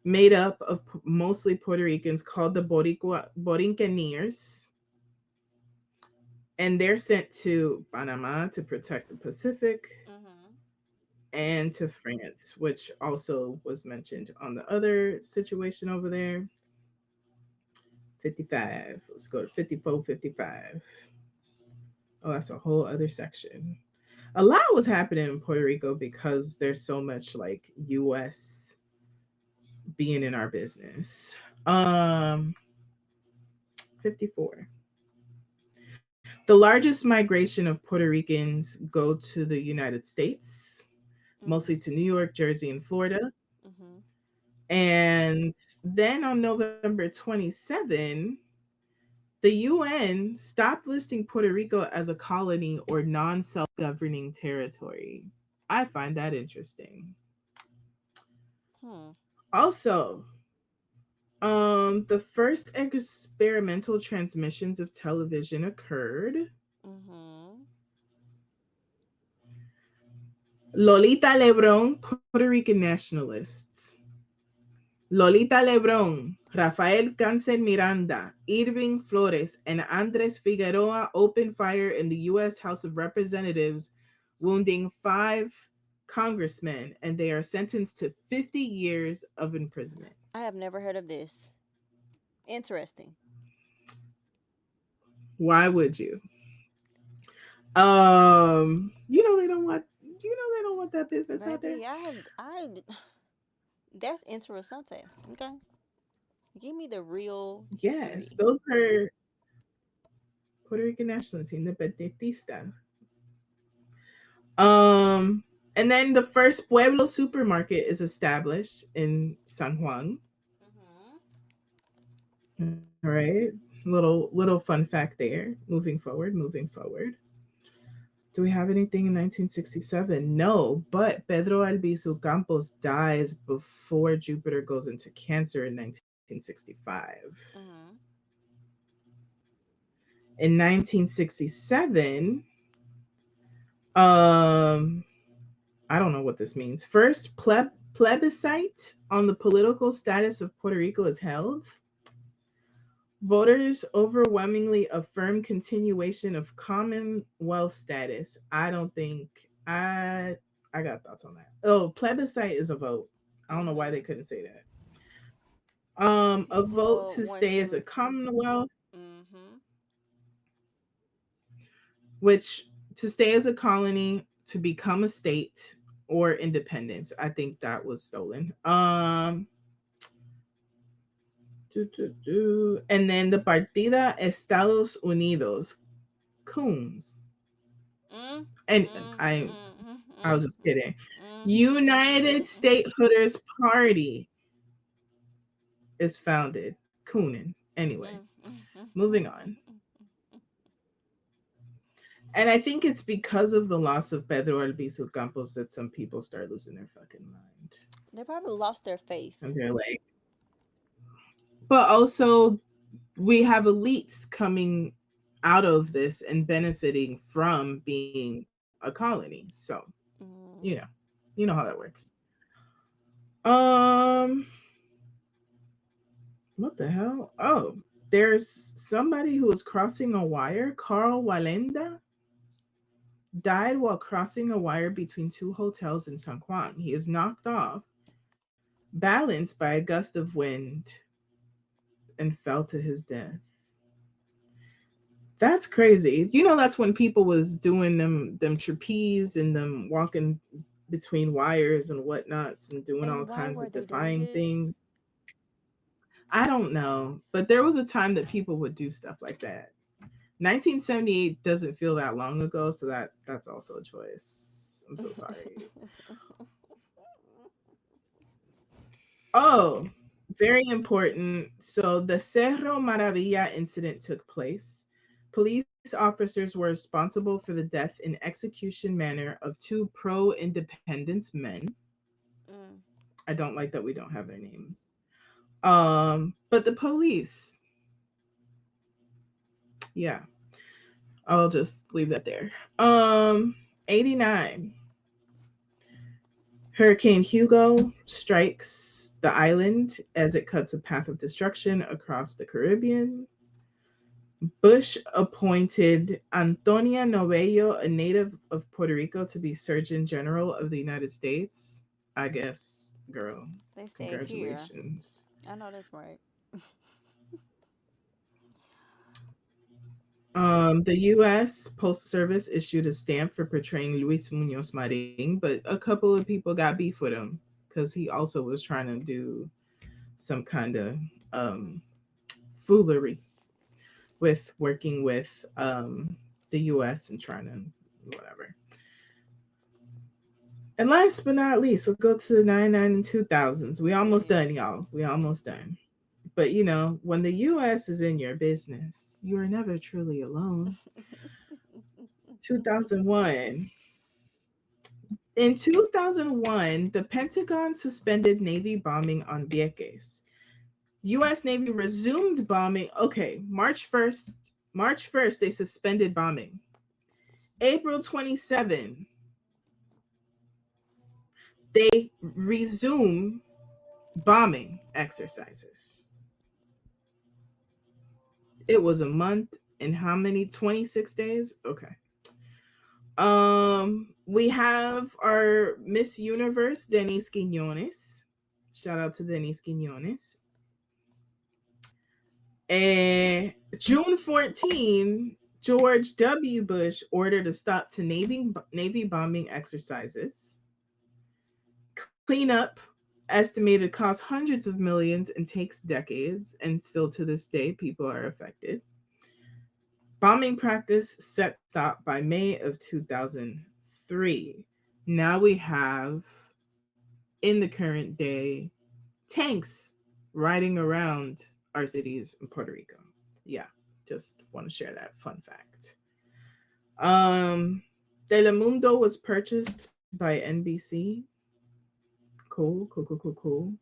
made up of mostly Puerto Ricans called the Borinqueniers, and they're sent to Panama to protect the Pacific Mm-hmm. and to France, which also was mentioned on the other situation over there. 55. Let's go to 54, 55. Oh, that's a whole other section. A lot was happening in Puerto Rico because there's so much like US being in our business. Um 54. The largest migration of Puerto Ricans go to the United States, Mm. mostly to New York, Jersey, and Florida. Mhm. And then on November 27, the UN stopped listing Puerto Rico as a colony or non self governing territory. I find that interesting. Hmm. Also, the first experimental transmissions of television occurred. Mhm. Lolita Lebron, Puerto Rican nationalists. Lolita Lebron, Rafael Cáncer Miranda, Irving Flores, and Andres Figueroa opened fire in the U.S. House of Representatives, wounding 5 congressmen, and they are sentenced to 50 years of imprisonment. I have never heard of this. Interesting. Why would you? They don't want they don't want that business out there. Baby, that's interessante. Okay. Give me the real Yes, history. those are Puerto Rican nationalists, independentista. Um, and then the first Pueblo supermarket is established in San Juan. Mhm. All right, little fun fact there. Moving forward. Do we have anything in 1967? No, but Pedro Albizu Campos dies before Jupiter goes into Cancer in 1965. Mhm. In 1967, um, I don't know what this means. First plebiscite on the political status of Puerto Rico is held. Voters overwhelmingly affirm continuation of Commonwealth status. I don't think I got thoughts on that. Oh, plebiscite is a vote. I don't know why they Mhm. couldn't say that. A vote People to want stay as a to. Commonwealth, Mhm. which to stay as a colony, to become a state, or independence. I think that was stolen. And then the Partida Estados Unidos, Coons. Mm. And Mm. I was just kidding. United Mm. Stateholders Party is founded. Coonan. Anyway, moving on. And I think it's because of the loss of Pedro Albizu Campos that some people start losing their fucking mind. They probably lost their faith. And they're like, but also we have elites coming out of this and benefiting from being a colony. So, you know, Mm. you know how that works. Um, what the hell? Oh, there's somebody who was crossing a wire. Carl Walenda died while crossing a wire between two hotels in San Juan. He is knocked off, balanced by a gust of wind, and fell to his death. That's crazy. That's when people was doing them trapeze and them walking between wires and whatnots and doing all And why kinds were of they doing defying things. this? I don't know, but there was a time that people would do stuff like that. 1978 doesn't feel that long ago, so that's also a choice. I'm so sorry. Oh, very important. So the Cerro Maravilla incident took place. Police officers were responsible for the death in execution manner of two pro-independence men. Mm. I don't like that we don't have their names. But the police, yeah, I'll just leave that there. 89. Hurricane Hugo strikes the island as it cuts a path of destruction across the Caribbean. Bush appointed Antonia Novello, a native of Puerto Rico, to be Surgeon General of the United States. I guess, girl, They said here. congratulations. I know that's right. The U.S. Postal Service issued a stamp for portraying Luis Munoz Marin, but a couple of people got beef with him because he also was trying to do some kind of um, foolery with working with the US and trying to whatever. And last but not least, let's go to the 99 and 2000s. We almost Period. done, y'all. We almost done. But when the US is in your business, you are never truly alone. 2001. In 2001, the Pentagon suspended Navy bombing on Vieques. US Navy resumed bombing. Okay, March 1st, they suspended bombing. April 27, they resume bombing exercises. It was a month and how many? 26 days? Okay. We have our Miss Universe, Denise Quinones. Shout out to Denise Quinones. And June 14, George W. Bush ordered a stop to Navy bombing exercises. Cleanup estimated cost hundreds of millions and takes decades, and still to this day, people are affected. Bombing practice set stop by May of 2003. Now we have, in the current day, tanks riding around our cities in Puerto Rico. Yeah, just want to share that fun fact. Um, Telemundo was purchased by NBC. Cool, cool, cool, cool, cool.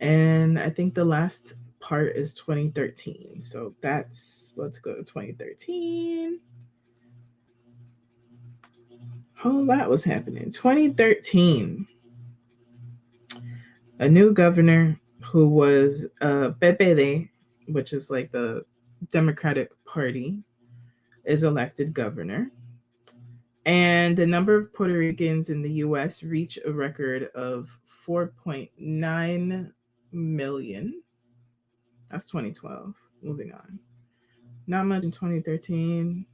And I think the last part is 2013. So let's go to 2013. Whole lot was happening. 2013, a new governor who was PPD, which is like the Democratic Party, is elected governor. And the number of Puerto Ricans in the US reach a record of 4.9 million. That's 2012. Moving on. Not much in 2013.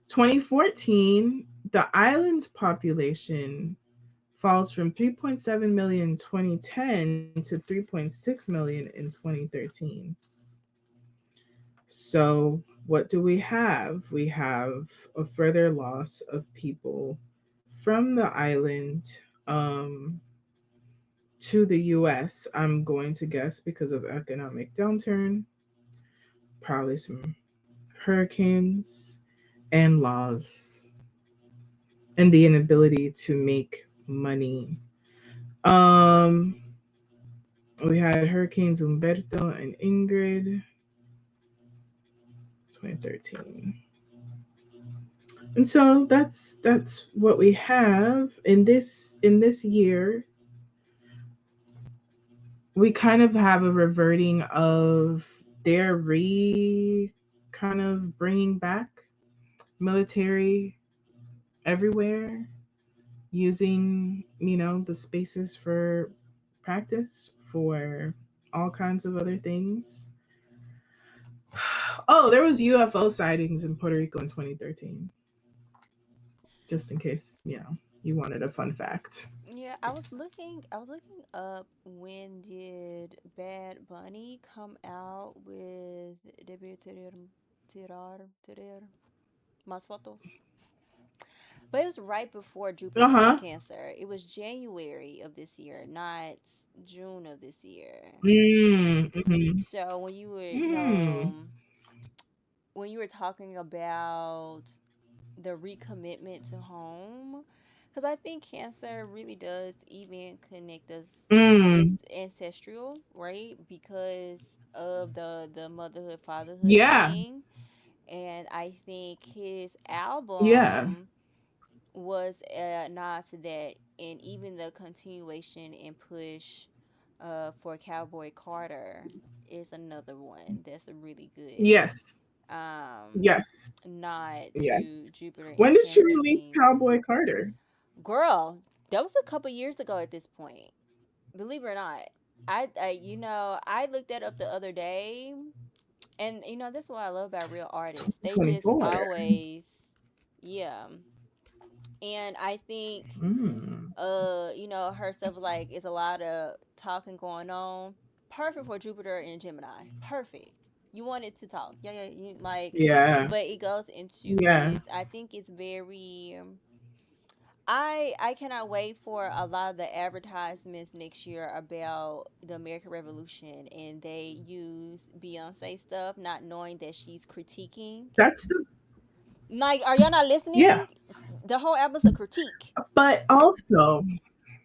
2014, the island's population falls from 3.7 million in 2010 to 3.6 million in 2013. So, what do we have? We have a further loss of people from the island um, to the US. I'm going to guess because of economic downturn, probably some hurricanes and laws, and the inability to make money. Um, we had Hurricanes Umberto and Ingrid, 2013. And so that's what we have in this year. We kind of have a reverting of their kind of bringing back military everywhere, using the spaces for practice for all kinds of other things. Oh, there was UFO sightings in Puerto Rico in 2013. Just in case you wanted a fun fact. Yeah, I was looking up, when did Bad Bunny come out with Debe Tirar Más Fotos? But it was right before Jupiter Uh went to huh. Cancer. It was January of this year, not June of this year. Mm-hmm. So when you were, Mm. when you were talking about the recommitment to home, because I think Cancer really does even connect us. It's Mm. ancestral, right? Because of the motherhood fatherhood Yeah. thing, and I think his Yeah. album was a nod to that, and even the continuation and push for Cowboy Carter is another one that's a really good Yes. um Yes. nod Yes. to Jupiter When and did she Cancer release themes. Cowboy Carter? Girl, that was a couple years ago at this point. Believe it or not. I looked that up the other day, and that's what I love about real artists. They just 24. always, yeah. And I think Mm. her stuff was like, it's a lot of talking going on. Perfect for Jupiter and Gemini. Perfect. You wanted to talk. Yeah, yeah. You like, Yeah. but it goes into Yeah. this. I think it's very. I cannot wait for a lot of the advertisements next year about the American Revolution, and they use Beyonce stuff, not knowing that she's critiquing. That's the Like, are y'all not yeah. listening? The whole album's a critique, But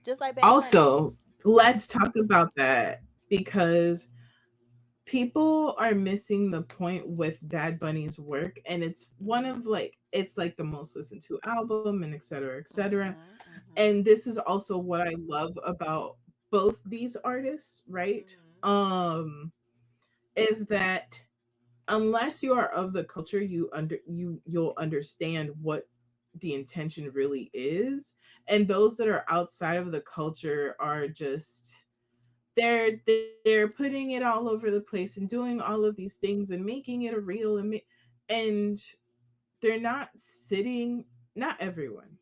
just like Bad also, Bunny's. let's talk about that because people are missing the point with Bad Bunny's work, and it's one Mhm. of like it's like the most listened to album and et cetera, et cetera. Mhm. Mhm. And this is also what I love about both these artists, right? Mhm. Um, is that unless you are of the culture, you'll understand what the intention really is. And those that are outside of the culture are just they're putting it all over the place and doing all of these things and making it a real and they're not sitting, not everyone,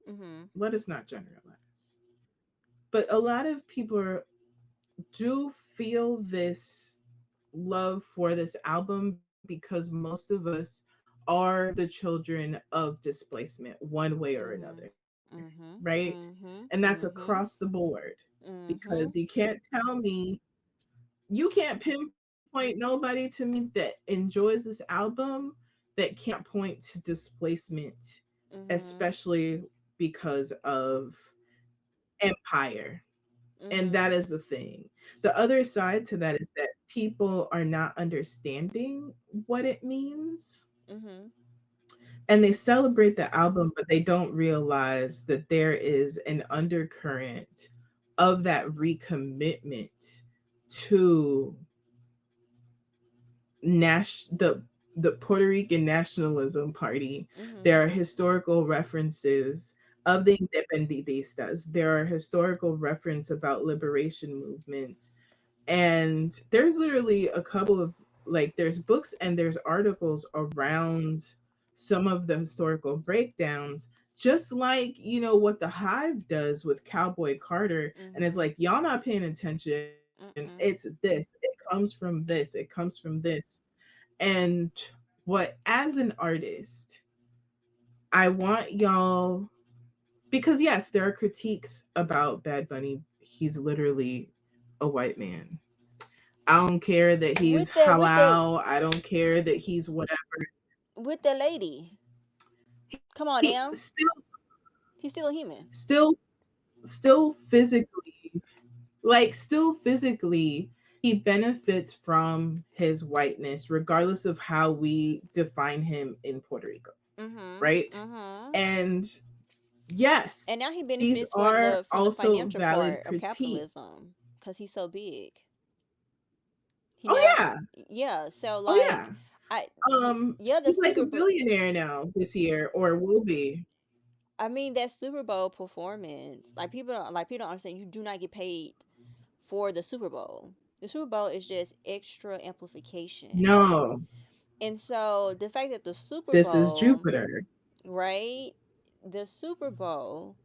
Mhm. let us not generalize, but a lot of people do feel this love for this album because most of us are the children of displacement one way or Mhm. another, right? Mhm. And that's Mhm. across the Mhm. board because you Mhm. can't tell me, you can't pinpoint nobody to me that enjoys this album that can't point to displacement, Mhm. especially because of empire. And that Mhm. is the thing. The other side to that is that people are not understanding what it means. Mhm. And they celebrate the album, but they don't realize that there is an undercurrent of that recommitment to the Puerto Rican Nationalism Party. There Mhm. are historical references of the independistas. There are historical reference about liberation movements, and there's literally a couple of like there's books and there's articles around some of the historical breakdowns, just like what the Hive does with Cowboy Carter, and it's Mhm. like y'all not paying attention, it's Mm-mm. this, it comes from this, it comes from this. And what, as an artist, I want y'all, because yes, there are critiques about Bad Bunny. He's literally a white man. I don't care that he's With the with the halal. I don't care that he's whatever. with the lady. Come on He now. He's still a human. still, still physically, still physically, he benefits from his whiteness, regardless of how we define him in Puerto Rico, Mhm. right? Mhm. And yes, And now he these benefits are from the also financial valid part of critiques. capitalism because he's so big. He Oh now, yeah, yeah. So oh like, yeah. yeah, the He's like a Super Bowl. billionaire now this year, or will be. I mean, that Super Bowl performance. Like people don't understand. You do not get paid for the Super Bowl. The Super Bowl is just extra amplification. No, And so the fact that the Super this is Bowl, Jupiter. right? The Super Bowl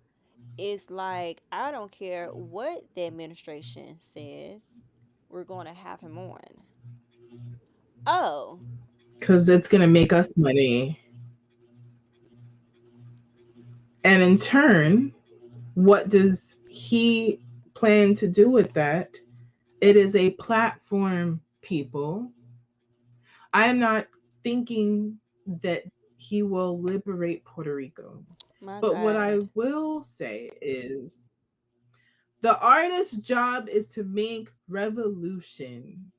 is like, I don't care what the administration says, we're going to have him on. Oh, Because it's going to make us money. And in turn, what does he plan to do with that? It is a platform, people. I am not thinking that he will liberate Puerto Rico. my But what I God. will say is the artist's job is to make revolution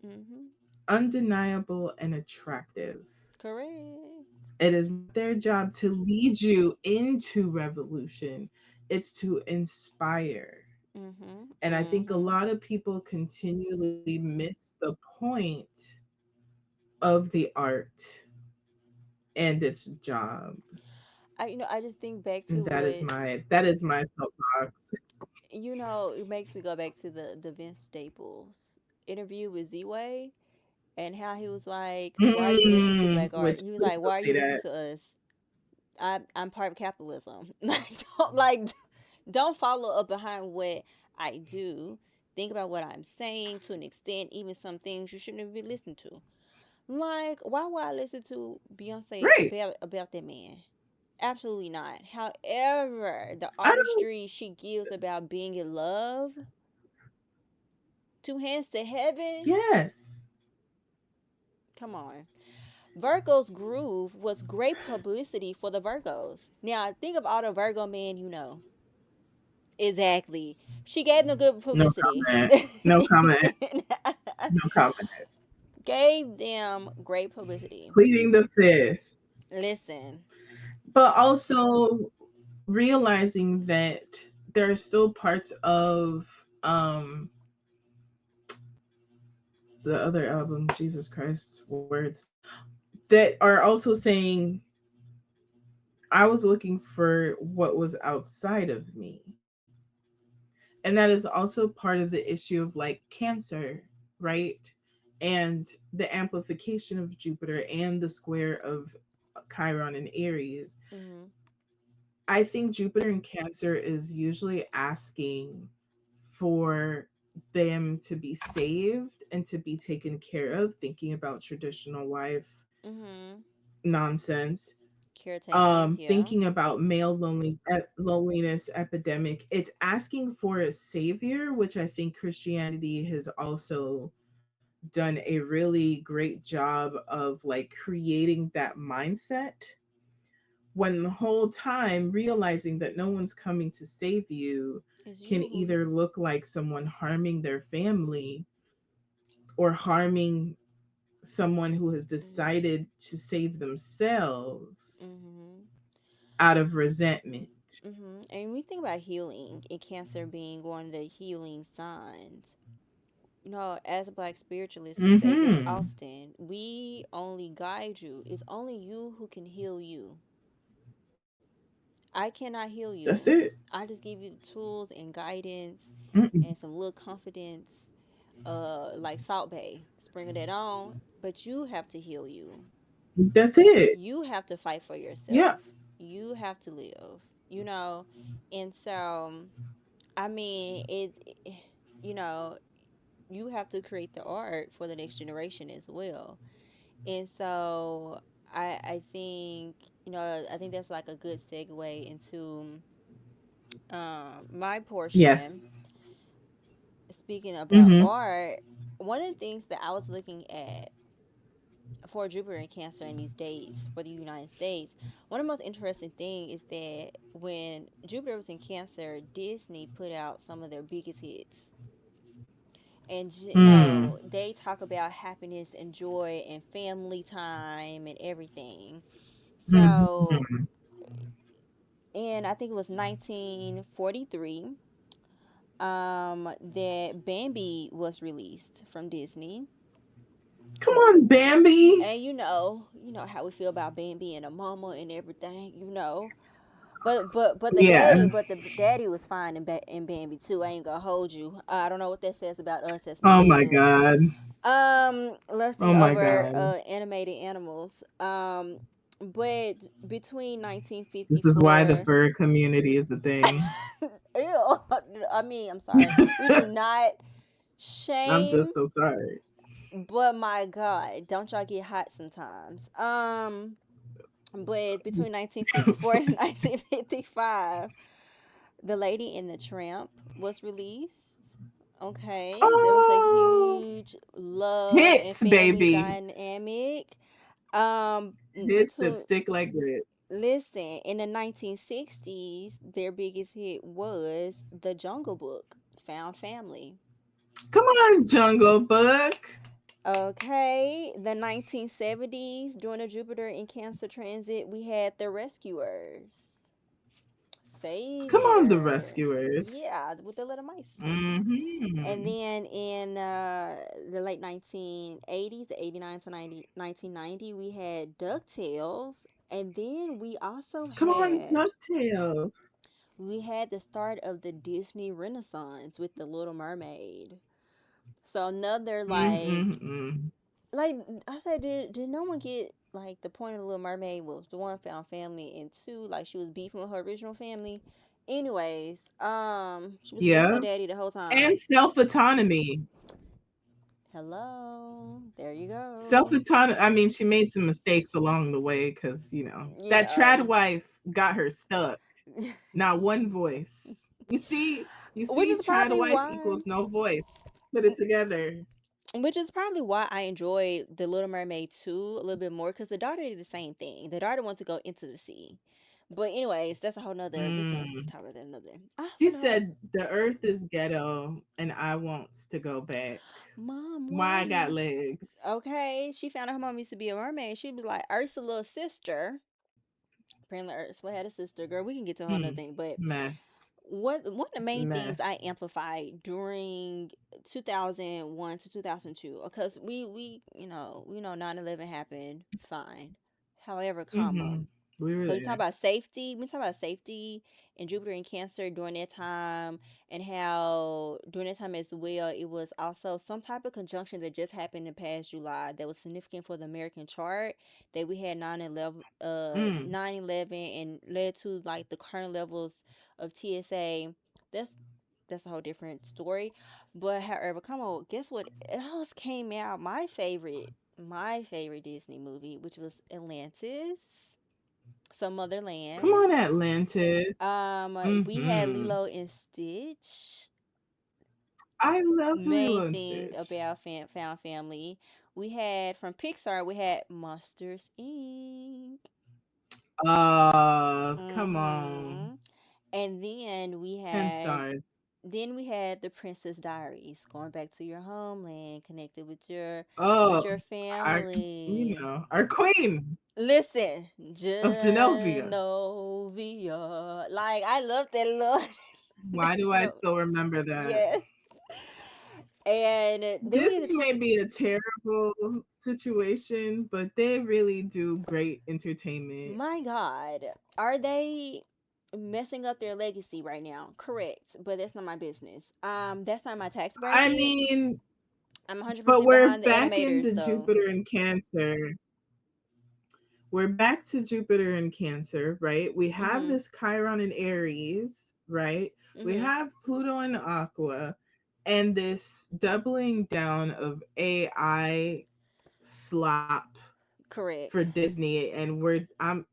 Mm-hmm. undeniable and attractive. Correct. It is not their job to lead you into revolution, it's to inspire. Mm-hmm. And I think a Mm-hmm. lot of people continually miss the point of the art and its job. I just think back to And what, that is my soapbox. it makes me go back to the Vince Staples interview with Z-Way, and how he was like, "Why are you listening to black art?" Which He was please like, "Why don't are say you listening that. to us? I'm part of capitalism. Like don't follow up behind what I do. think about what I'm saying to an extent, even some things you shouldn't even be listening to. Like, why would I listen to Beyonce Right. about that man? Absolutely not. However, the I don't. artistry she gives about being in love, two hands to heaven, Yes. come on. Virgo's groove was great publicity for the Virgos. Now, think of all the Virgo men you know. Exactly. She gave them good No publicity. comment. No comment. No comment. Gave them great publicity. Pleading the fifth. Listen. But also realizing that there are still parts of the other album, Jesus Christ, words, that are also saying I was looking for what was outside of me. And that is also part of the issue of like cancer, right? And the amplification of Jupiter and the square of Chiron and Aries. Mhm. I think Jupiter in Cancer is usually asking for them to be saved and to be taken care of, thinking about traditional wife Mhm. nonsense, Caretaking, yeah. thinking about male loneliness epidemic. It's asking for a savior, which I think Christianity has also done a really great job of like creating that mindset, when the whole time realizing that no one's coming to save you It's can you who. either look like someone harming their family or harming someone who has Mhm. decided to save themselves Mhm. out of resentment. And we think about healing and Cancer being one of the healing signs. You know, as a black spiritualist, we say this Mm-hmm. often. We only guide you. It's only you who can heal you. I cannot heal That's you. it. I just give you the tools and guidance Mm-mm. and some little confidence, like Salt Bay. Sprinkle that on, but you have to heal you. That's it. You have to fight for Yeah. yourself. You have to live, you know? And so, I mean, you know, you have to create the art for the next generation as well. And so, I think, I think that's like a good segue into my Yes. portion. Speaking about Mm-hmm. art, one of the things that I was looking at for Jupiter and Cancer in these dates for the United States, one of the most interesting thing is that when Jupiter was in Cancer, Disney put out some of their biggest hits. And Mm. they talk about happiness and joy and family time and everything. So, Mm-hmm. and I think it was 1943 that Bambi was released from Disney. Come on, Bambi. And you know how we feel about Bambi and a mama and everything, you know. But the Yeah. daddy was fine in Bambi too. I ain't gonna hold you. I don't know what that says about us as Oh my millennials. god. Lusting Oh my over god. animated animals. But between This is why the 1954, fur community is a thing. ew, I mean, I'm sorry. We do not I'm shame, just so sorry. but my God, don't y'all get hot sometimes? But between 1954 and 1955, The Lady and the Tramp was released. Okay, there was a Oh, huge love and hits, family baby. dynamic. Hits that Between stick like grits. Listen, in the 1960s, their biggest hit was The Jungle Book, Found Family. Come on, Jungle Book. Okay, the 1970s, during the Jupiter and Cancer transit, we had The Rescuers. Come on, the Savior. Rescuers. Yeah, with the little mice. And Mm-hmm. then in the late 1980s, 89 to 1990, we had DuckTales. And then Come on, DuckTales. we had the start of the Disney Renaissance with The Little Mermaid. So another Mm-mm-mm. like I said, did no one get like the point of the Little Mermaid was the one found family and two, like she was beefing with her original family, Anyways, she was against Yeah. her daddy the whole And time. self autonomy. Hello, there you Self go. autonomy. I mean, she made some mistakes along the way because, that Yeah. trad wife got her stuck. Not one voice. You Which see, is trad probably wife why equals no voice. Put it together. which is probably why I enjoyed The Little Mermaid 2 a little bit more because the daughter did the same thing. The daughter wants to go into the sea. But anyways, that's a whole nother we can Mm. talk about that another. I She don't know. said, the earth is ghetto and I wants to go back. Mom, Why I got wait. legs. Okay. She found out her mom used to be a mermaid. She was like Ursula's sister. Apparently Ursula had a sister. Girl, we can get to a whole nother Hmm. thing. But Mess. one of the main things I Mess. amplified during 2001 to 2002 because we know 9/11 happened fine, however, comma, Mm-hmm. We were because there. we talk about safety and Jupiter and Cancer during that time, and how during that time as well, it was also some type of conjunction that just happened in past July that was significant for the American chart, that we had Mm. 9/11 and led to like the current levels of TSA. That's that's a whole different story. But however, come on, guess what else came out? My favorite Disney movie, which was Atlantis, Some Other Come on, Lands. Atlantis. We had Mm-hmm. Lilo and Stitch. I love Main Lilo and thing Stitch. about Found Family. We had from Pixar. We had Monsters Inc. Come on. Mm-hmm. And 10 stars. then we had the Princess Diaries, going back to your homeland, connected Oh, with your our, family. our queen Listen, of Genovia. Genovia. Like I love that little Why do I Geno- still remember that? yes. And then we get to Disney may 20. be a terrible situation, but they really do great entertainment. My God, are they messing up their legacy right now? Correct, but that's not my business. That's not my tax I bracket. mean, I'm but 100% we're behind the back animators into though. Jupiter and Cancer. We're back to Jupiter and Cancer, right? We have Mhm. this Chiron in Aries, right? We Mhm. have Pluto in Aqua, and this doubling down of AI slop for Correct. Disney. And I'm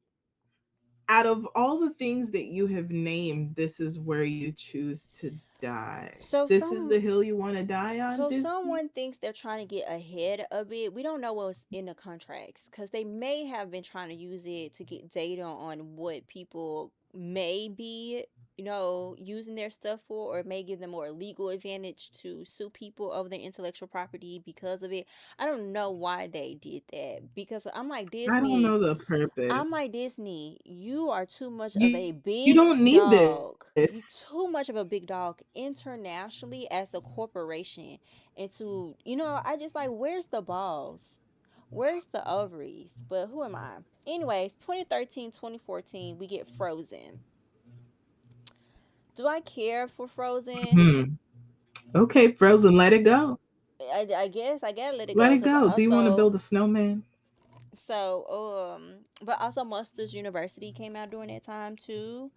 out of all the things that you have named, this is where you choose to die. So This is some the hill you want to die on, So Disney? someone thinks they're trying to get ahead of it. We don't know what's in the contracts because they may have been trying to use it to get data on what people may be, using their stuff for, or it may give them more legal advantage to sue people over their intellectual property because of it. I don't know why they did that because I don't know the purpose. You are too much of You, a you big don't need dog. this. You too much of a big dog internationally as a corporation. And I just like, where's the balls? Where's the ovaries? But who am I? Anyways, 2013, 2014, we get Frozen. Do I care for Frozen? Hmm. Okay, Frozen, let it go. I guess I gotta let it Let go it because go. Do you want to also, build a snowman? but also Monsters University came out during that time too.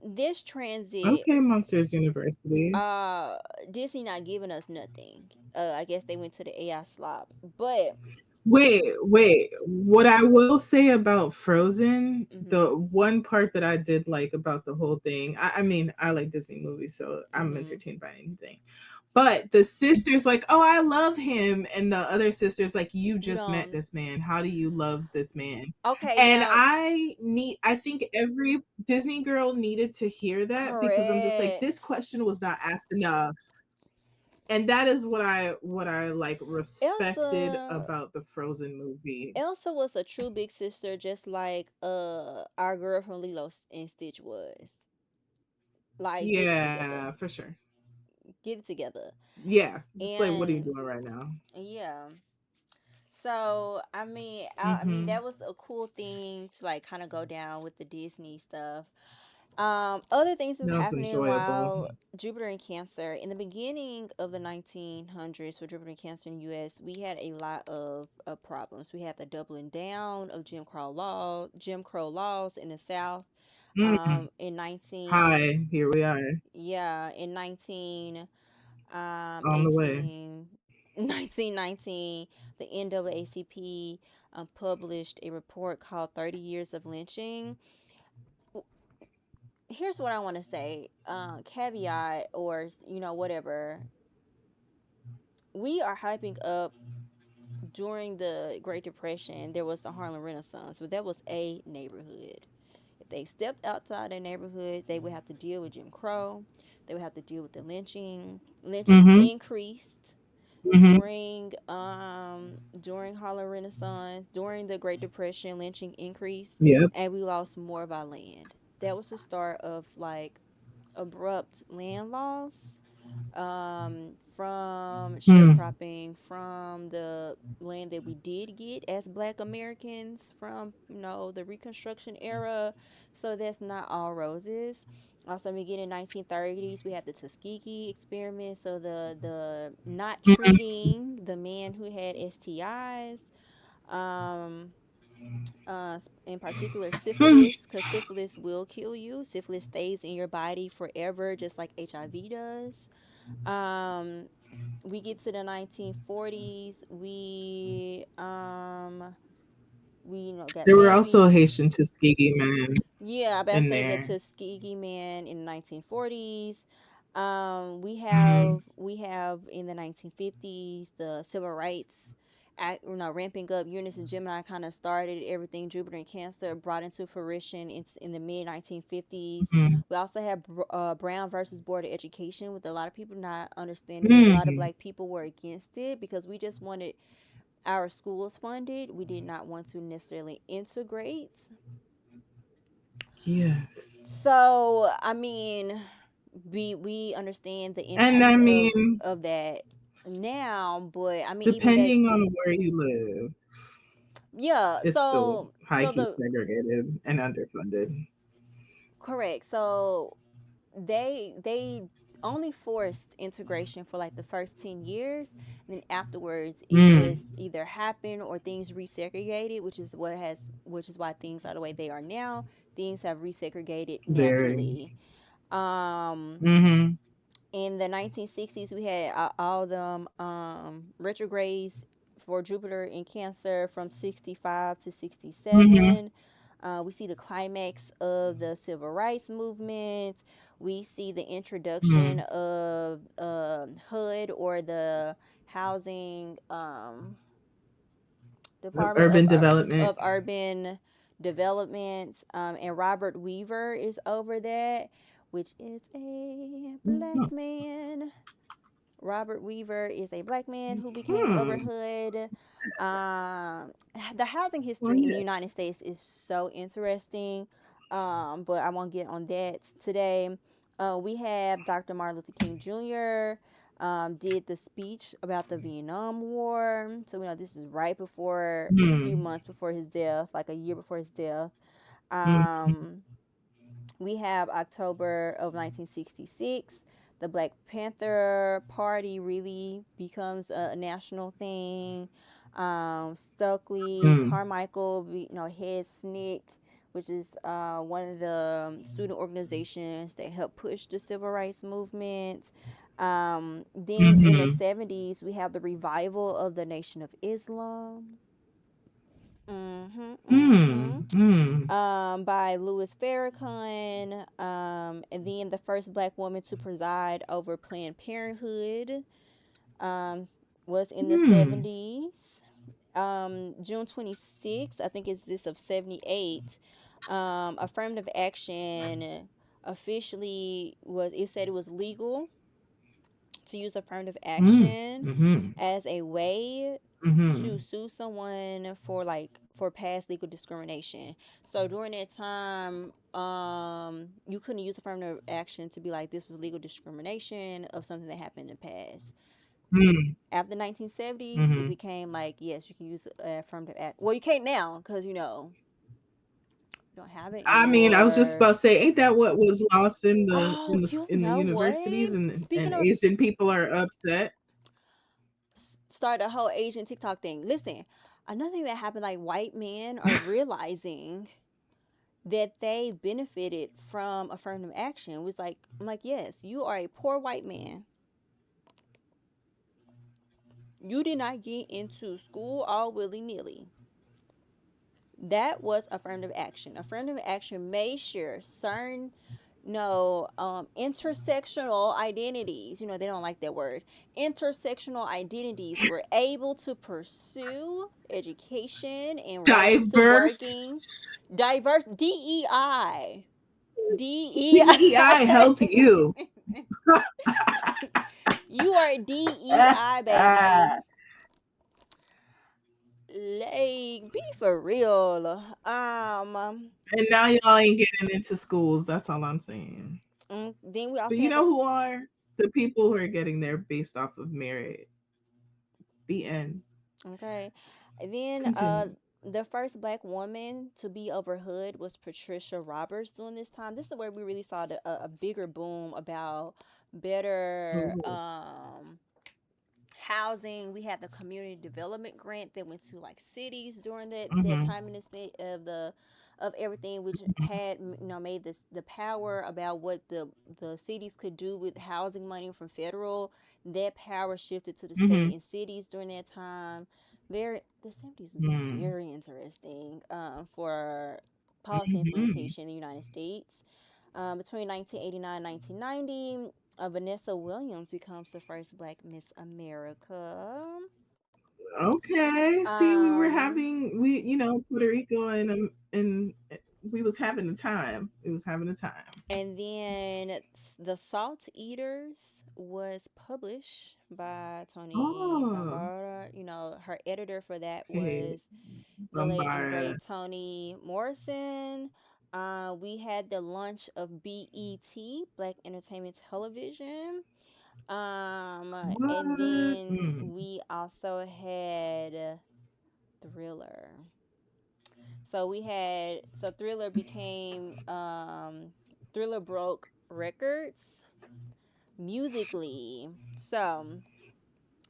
This transit, Okay, Monsters University. uh, Disney not giving us nothing. I guess they went to the AI slop, but Wait. What I will say about Frozen, mhm, the one part that I did like about the whole thing, I mean, I like Disney movies, so I'm mhm, entertained by anything. But the sister's like, oh, I love him. And the other sister's like, you you just met don't. this man. How do you love this man? Okay, And now I think every Disney girl needed to hear that because I'm just like, this correct. question was not asked enough. And that is what I like respected Elsa, about the Frozen movie. Elsa was a true big sister, just like our girl from Lilo and Stitch was. Like, get it together, Yeah, for sure. get it together, Yeah, just like what are you and doing right now? yeah. So I mean Mm-hmm. that was a cool thing to like kind of go down with the Disney stuff. Other things was That was happening enjoyable. while Jupiter and Cancer in the beginning of the 1900s for Jupiter and Cancer in the U.S. We had a lot of problems. We had the doubling down of Jim Crow laws in the South. Mm. In 19 Hi, here we are yeah, in 19 on the way. 18 1919, the NAACP published a report called 30 Years of Lynching. Here's what I want to say, caveat, or whatever. We are hyping up during the Great Depression. There was the Harlem Renaissance, but that was a neighborhood. If they stepped outside their neighborhood, they would have to deal with Jim Crow. They would have to deal with the lynching. Lynching Mm-hmm. increased Mm-hmm. during Harlem Renaissance, during the Great Depression. Lynching increased, Yep. and we lost more of our land. That was the start of like abrupt land loss, from Hmm. sharecropping, from the land that we did get as Black Americans from the Reconstruction era. So that's not all roses. Also, we get in 1930s, we had the Tuskegee experiment. So the not Mm-hmm. treating the man who had STIs, um, in particular Hmm. syphilis, because syphilis will kill you. Syphilis stays in your body forever, just like HIV does. Um, we get to the 1940s. We got There were also heavy. Haitian Tuskegee men Yeah, I about to in say the there. Tuskegee Man in the 1940s. We Mm-hmm. have we have in the 1950s the civil rights act, ramping up. Uranus and Gemini kind of started everything. Jupiter and Cancer brought into fruition in the mid 1950s. Mm-hmm. We also have Brown versus Board of Education, with a lot of people not understanding that a lot of Mm-hmm. Black people were against it because we just wanted our schools funded. We did not want to necessarily integrate. Yes. So I mean, we understand the And impacts I of mean, that now, but I mean, even back depending on then, where you live, yeah. it's still high So key the segregated and underfunded. correct. So they only forced integration for like the first 10 years, and then afterwards it Mm. just either happened or things resegregated, which is why things are the way they are now. Things have resegregated Very. naturally. Um, Mm-hmm. in the 1960s, we had all them retrogrades for Jupiter in Cancer from 65 to Mm-hmm. 67. We see the climax of the civil rights movement. We see the introduction Mm. of HUD, or the Housing Department Urban development. of Urban Development, and Robert Weaver is over that, which is a black Mm. man. Robert Weaver is a black man who became over Hmm. HUD. Um, the housing Well, history in the yeah. United States is so interesting, but I won't get on that today. We have Dr. Martin Luther King Jr. Did the speech about the Vietnam War. So we know this is right before, a few Hmm. months before his death, like a year before his death. Mm-hmm. Um, we have October of 1966. The Black Panther Party really becomes a national thing. Stokely Mm. Carmichael, head SNCC, which is one of the student organizations that helped push the civil rights movement. Then in the Mm-hmm. 70s, we have the revival of the Nation of Islam. Mm-hmm, mm-hmm. Mm. Mm. By Louis Farrakhan, and then the first black woman to preside over Planned Parenthood, um, was in the Mm. 70s. June 26th, I think, is this of 78. Affirmative action officially was, it said it was legal to use affirmative Mm. action Mm-hmm. as a way to Mm-hmm. sue someone for, like, for past legal discrimination. So during that time, you couldn't use affirmative action to be like, this was legal discrimination of something that happened in the past. Mm. After the 1970s, it Mm-hmm. became like, yes, you can use affirmative act. Well, you can't now because you don't have it I mean, I was just anymore. about to say, ain't that what was lost Oh, you in the know universities, what? Speaking and of, Asian people are upset? start a whole Asian TikTok thing. Listen, another thing that happened, like white men are realizing that they benefited from affirmative action. It was like, I'm like, yes, you are a poor white man. You did not get into school all willy nilly. That was affirmative action. Affirmative action made sure certain no intersectional identities, they don't like that word, intersectional identities were able to pursue education and rights to working. Diverse Diverse DEI. DEI helped DEI. you. You are DEI, baby. Like, be for real. And now y'all ain't getting into schools. That's all I'm saying. Then we But also you had the know who are? The people who are getting there based off of merit. The end. okay. And then Continue. the first black woman to be over hood was Patricia Roberts during this time. This is where we really saw a bigger boom about better Ooh. housing. We had the community development grant that went to like cities during that Mm-hmm. time in the state of everything, which had made this the power about what the cities could do with housing money from federal. That power shifted to the state Mm-hmm. and cities during that time. Very the 70s was Mm-hmm. very interesting for policy Mm-hmm. implementation in the United States. Between 1989 and 1990, Vanessa Williams becomes the first Black Miss America. Okay. See, Um, we Puerto Rico and we was having a time. It was having a time. and then The Salt Eaters was published by Tony Oh, Bambara. Her editor for that okay. was the late and Bombara. great Toni Morrison. We had the launch of BET, Black Entertainment Television. And What? then we also had Thriller. So Thriller became Thriller broke records musically. So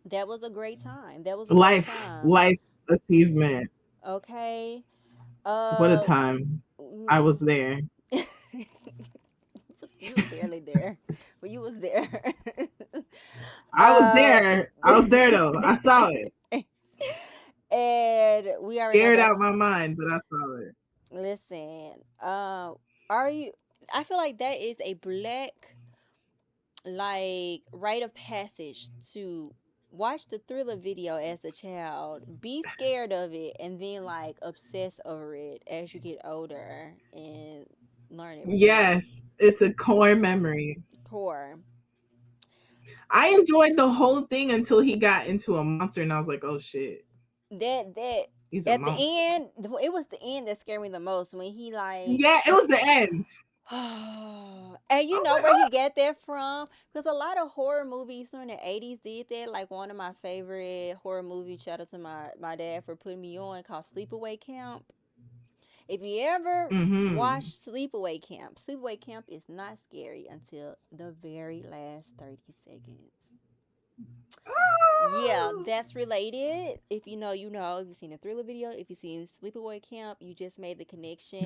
that was a great time. That was a great time. Life achievement. Okay. What a Uh time. I mm, was there. you was barely there, but you was there. I was uh there. I was there though. I saw it. and we already know Scared out that's my mind, but I saw it. listen. Are you? I feel like that is a black like rite of passage to watch the Thriller video as a child, be scared of it, and then like obsess over it as you get older and learn everything. Yes, it's a core memory. Core. I enjoyed the whole thing until he got into a monster, and I was like, "Oh shit, That he's a at the monster." end, it was the end that scared me the most when he like Yeah, it was the end. and I you was know like, where he get that from? Because a lot of horror movies during the 80s did that. Like one of my favorite horror movies, shout out to my dad for putting me on, called Sleepaway Camp. If you ever watch mm-hmm. Sleepaway Camp is not scary until the very last 30 seconds. Yeah, Oh, that's related. If you know, you know. If you've seen a Thriller video, if you've seen Sleepaway Camp, you just made the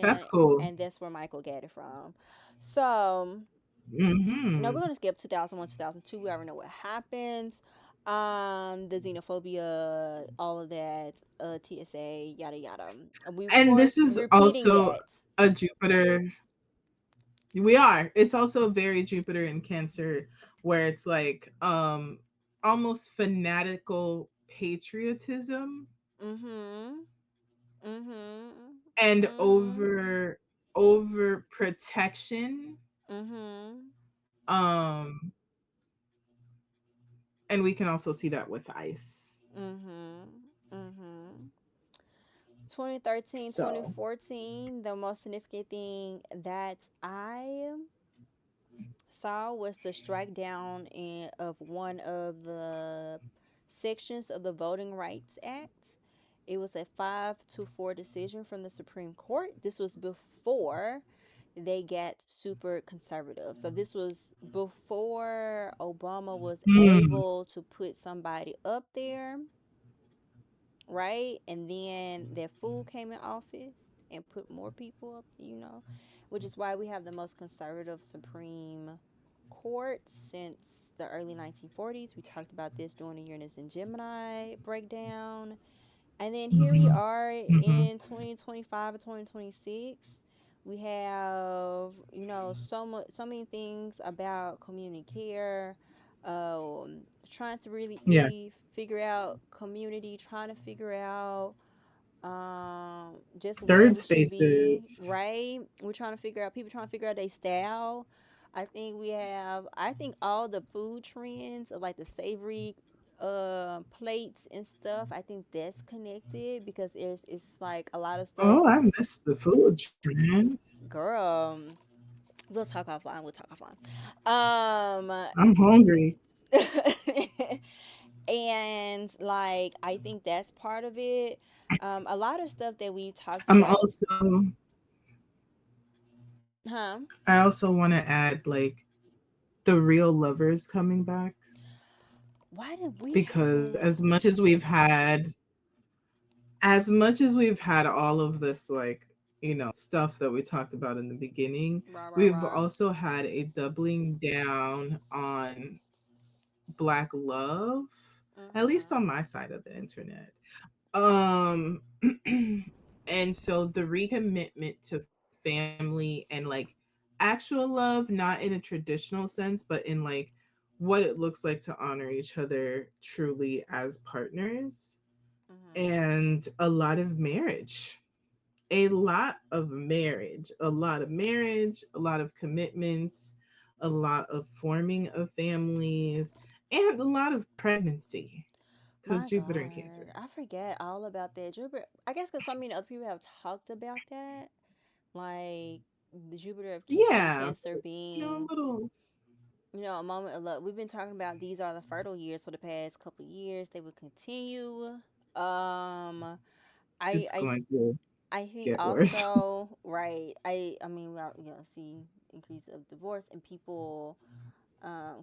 that's connection, cool. and that's where Michael got it from. So, no, Mm-hmm. we're gonna skip 2001, 2002. We already know what happens. The xenophobia, all of that, TSA, yada yada. We of And this course is repeating also that. a Jupiter. We are. It's also very Jupiter in Cancer, where it's like almost fanatical patriotism Mm-hmm. Mm-hmm. and Mm-hmm. over protection. Mm-hmm. Um and we can also see that with ice. Mm-hmm. Mm-hmm. 2013, So 2014, the most significant thing that I saw was the strike down of one of the sections of the Voting Rights Act. It was a 5-4 decision from the Supreme Court. This was before they got super conservative. So this was before Obama was hmm, able to put somebody up there, right? And then that fool came in office. and put more people up, which is why we have the most conservative Supreme Court since the early 1940s. We talked about this during the Uranus and Gemini breakdown. And then here we Mm-hmm. are Mm-hmm. in 2025 or 2026. We have, so many things about community care, trying to Yeah. really figure out community, trying to figure out just where Third we should be, spaces. right? We're trying to figure out, people trying to figure out their style. I think all the food trends of like the savory plates and stuff, I think that's connected because it's like a lot of stuff. Oh, I missed the food trend. Girl, we'll talk offline, we'll talk offline. I'm hungry. And like I think that's part of it. A lot of stuff that we talked I'm about. also Huh? I also want to add like the real lovers coming back Why did we because haven't? as much as we've had all of this like, stuff that we talked about in the beginning, Rah rah we've rah. also had a doubling down on black love, at least Mhm. on my side of the internet. Um and so the recommitment to family and like actual love, not in a traditional sense, but in like what it looks like to honor each other truly as partners, Mhm. and a lot of marriage. A lot of marriage, a lot of marriage, a lot of commitments, a lot of forming of families, and a lot of pregnancy because My Jupiter and Cancer. God, I forget all about that. Jupiter. I guess because so many other people have talked about that, like the Jupiter in Yeah, Cancer but, a being, little. a moment of love. We've been talking about these are the fertile years for the past couple years. They will continue. Um, I It's I going to I think get worse. also, right. I mean, well, see increase of divorce and people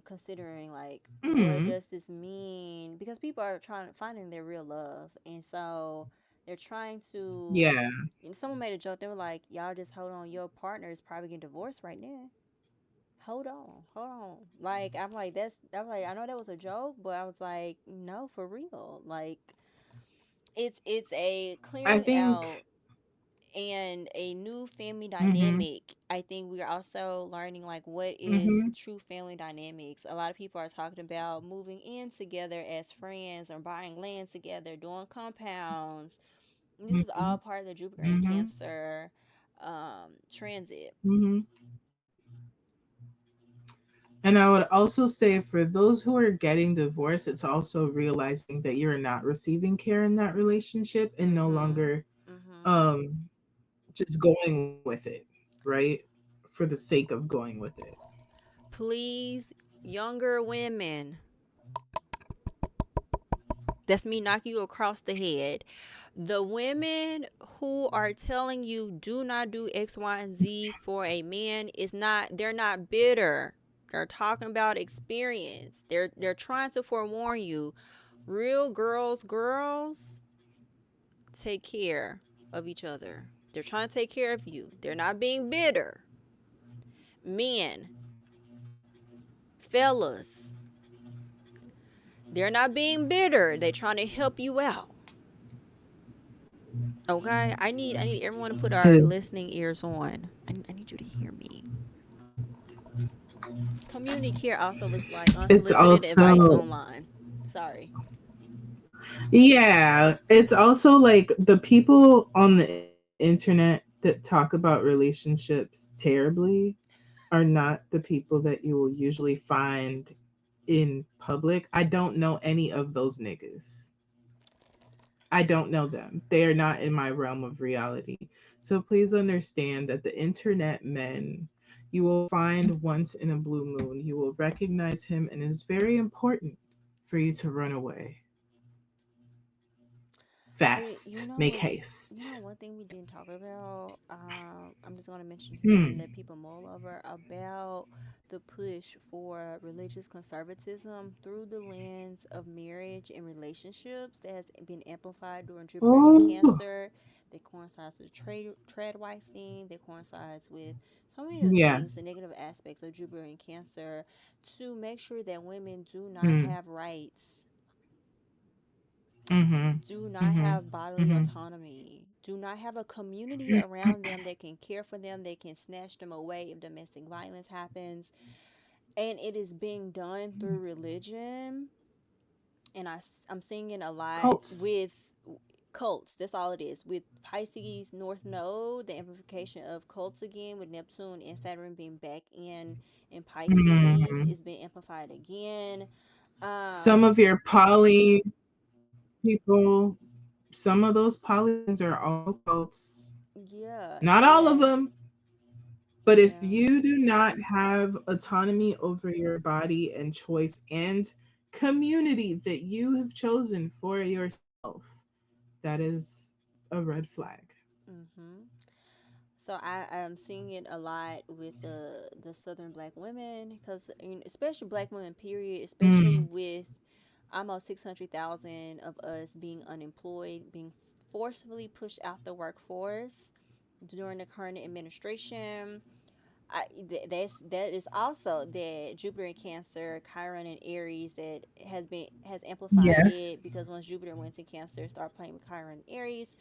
considering like what Mm, does this mean, because people are trying finding their real love, and so they're trying to. yeah, Someone made a joke. They were like, "Y'all just hold on. Your partner is probably getting divorced right now. Hold on, hold on." Like I'm like I was like I know that was a joke, but I was like no, for real. Like it's a I clearing out think. and a new family Mm-hmm, dynamic. I think we are also learning like what is mm-hmm, true family dynamics. A lot of people are talking about moving in together as friends or buying land together, doing compounds. This is mm-hmm, all part of the Jupiter and mm-hmm, Cancer transit. mm-hmm. And I would also say for those who are getting divorced, it's also realizing that you're not receiving care in that relationship and no Mhm. longer Mhm. um just going with it, right? For the sake of going with it. Please, younger women. That's me knock you across the head. The women who are telling you do not do X, Y, and Z for a man is not, they're not bitter. They're talking about experience. They're trying to forewarn you. Real girls take care of each other. They're trying to take care of you. They're not being bitter. Men, fellas, they're not being bitter. They're trying to help you out. Okay, I need everyone to put our Is listening ears on. I need you to hear me. Community care also looks like it's unsolicited advice also online. Sorry. yeah, it's also like the people on the internet that talk about relationships terribly are not the people that you will usually find in public. I don't know any of those niggas. I don't know them. They are not in my realm of reality. So please understand that the internet men you will find once in a blue moon. You will recognize him, and it is very important for you to run away I you fast. know Make what you know haste. one thing we didn't talk about. I'm just gonna mention here and Hmm. let people mull over about the push for religious conservatism through the lens of marriage and relationships that has been amplified during Jupiter and Oh. Cancer. That coincides with the tread wife thing. That coincides with so many of the things, the Yes. negative aspects of Jupiter and Cancer, to make sure that women do not Mm. have rights, Mm-hmm. do not Mm-hmm. have bodily Mm-hmm. autonomy, do not have a community around them that can care for them, that can snatch them away if domestic violence happens. And it is being done through religion. And I'm seeing it a lot Cults. with cults. That's all it is. With Pisces North Node, the amplification of cults again, with Neptune and Saturn being back in Pisces, Mm. is being amplified again. Some Um, of your poly people, some of those poly things are also cults. yeah, Not all of and them, but if yeah. you do not have autonomy over your body and choice and community that you have chosen for yourself, that is a red flag. Mm-hmm. So I am seeing it a lot with the Southern Black women, because especially Black women, period. Especially Mm. with almost 600,000 of us being unemployed, being forcefully pushed out the workforce during the current administration. That is also that Jupiter in Cancer, Chiron in Aries, that has amplified it, Yes. because once Jupiter went to Cancer, start playing with Chiron in Aries,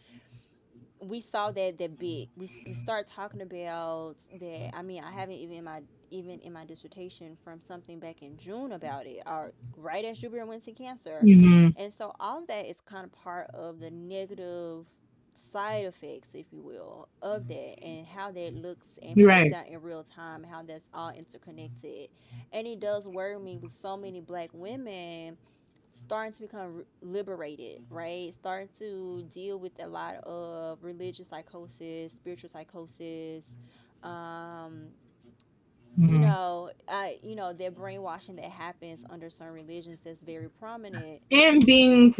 we saw that big. We start talking about that. I mean, I haven't even in my dissertation from something back in June about it, or right as Jupiter went to Cancer. Mm-hmm. And so all of that is kind of part of the negative side effects, if you will, of that, and how that looks and plays Right. out in real time, how that's all interconnected. And it does worry me with so many Black women starting to become liberated, right? Starting to deal with a lot of religious psychosis, spiritual psychosis, um, Mm-hmm. their brainwashing that happens under certain religions that's very prominent And being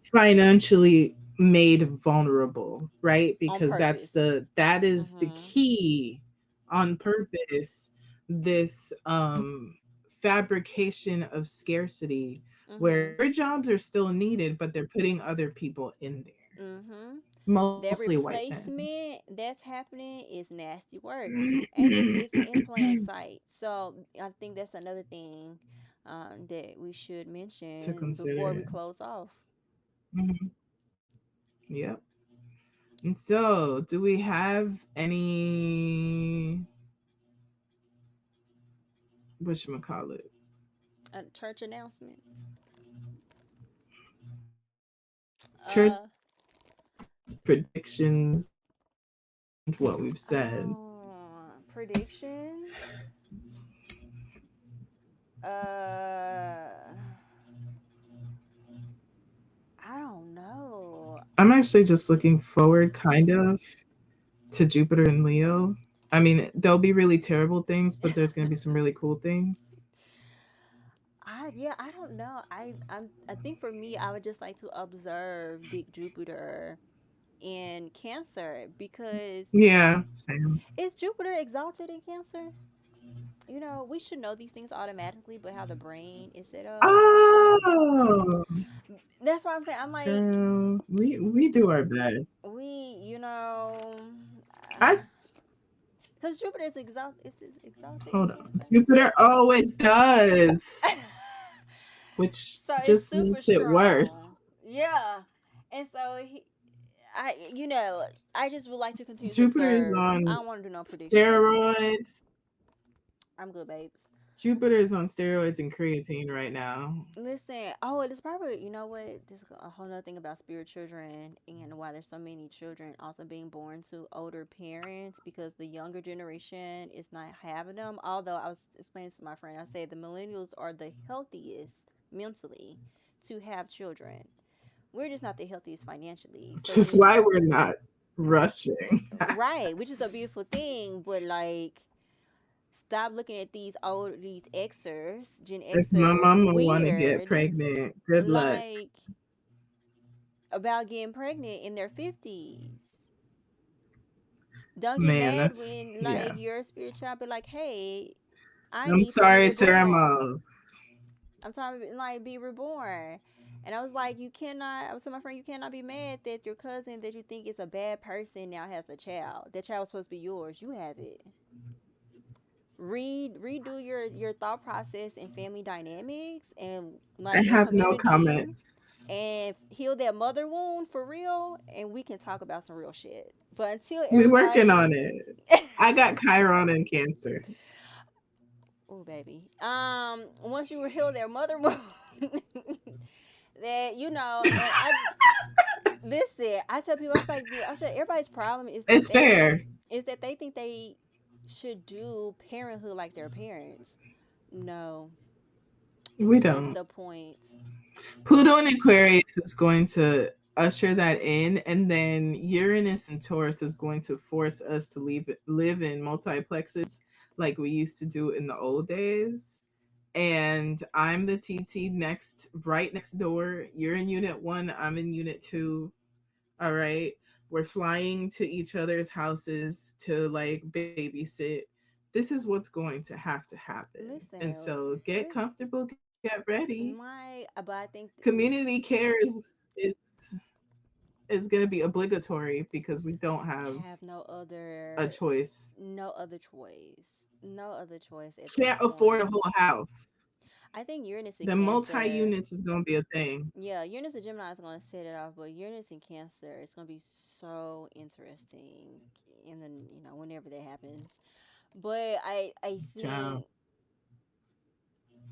financially made vulnerable, right? on Because purpose. that is the Mhm. key on purpose. This fabrication of scarcity where Mhm. your jobs are still needed, but they're putting other people in there, Mhm. That mostly white men. replacement that's happening is nasty work, and it's in plain sight. So I think that's another thing that we should To mention before we consider. close off. Mhm. Yep. And so, do we have any whatchamacallit? Church announcements. Church Uh, predictions, what we've said. Predictions. Uh, I don't know. I'm actually just looking forward, kind of, to Jupiter and Leo. I mean, there'll be really terrible things, but there's going to be some really cool things. I don't know. I think for me, I would just like to observe big Jupiter in Cancer, because Yeah, same. is Jupiter exalted in Cancer? We should know these things automatically, but how the brain is set up. Oh, That's why I'm saying, I'm like, girl, we do our best. we, I because Jupiter is exalted in hold on, Cancer. Jupiter. Oh, it does, which So it's just super makes it worse. strong. Yeah. And so I just would like to continue to Jupiter is observe. I on don't want to do no predictions. steroids. I'm good, babes. Jupiter is on steroids and creatine right now. Listen, oh, it's probably, you know what? This is a whole nother thing about spirit children, and why there's so many children also being born to older parents, because the younger generation is not having them. Although I was explaining to my friend, I said the millennials are the healthiest mentally to have children. We're just not the healthiest financially. So Which is why we're not rushing. right, which is a beautiful thing, but like, stop looking at these Xers, Gen If my Xers, mama want to get weird, pregnant, good luck. like about getting pregnant in their 50s. Don't get Man, mad that's when yeah. like your spirit child be like, "Hey, I I'm need to be sorry, reborn. Teramos. I'm trying to like be reborn." And I was like, you cannot. I was telling my friend, you cannot be mad that your cousin that you think is a bad person now has a child. That child was supposed to be yours. You have it. Redo your thought process and family dynamics and I like in have no community comments. and heal that mother wound for real, and we can talk about some real shit. But until We're working everybody on it. I got Chiron in Cancer. oh baby, once you heal their mother wound, that and I listen, I tell people, I said everybody's problem It's fair. is that they think they should do parenthood like their parents. No, We you missed don't. the point. Pluto and Aquarius is going to usher that in, and then Uranus and Taurus is going to force us to live in multiplexes like we used to do in the old days. And I'm the TT right next door. You're in unit 1, I'm in unit 2. All right. We're flying to each other's houses to like babysit. This is what's going to happen. And Listen, so get listen, comfortable, get ready. but I think Community care is going to be obligatory because we don't have have a choice. no other choice, no other choice at this Can't afford a point. whole house. I think Uranus and The multi Cancer, units is going to be a thing. yeah, Uranus and Gemini is going to set it off, but Uranus and Cancer is going to be so interesting in the whenever that happens. But I Ciao.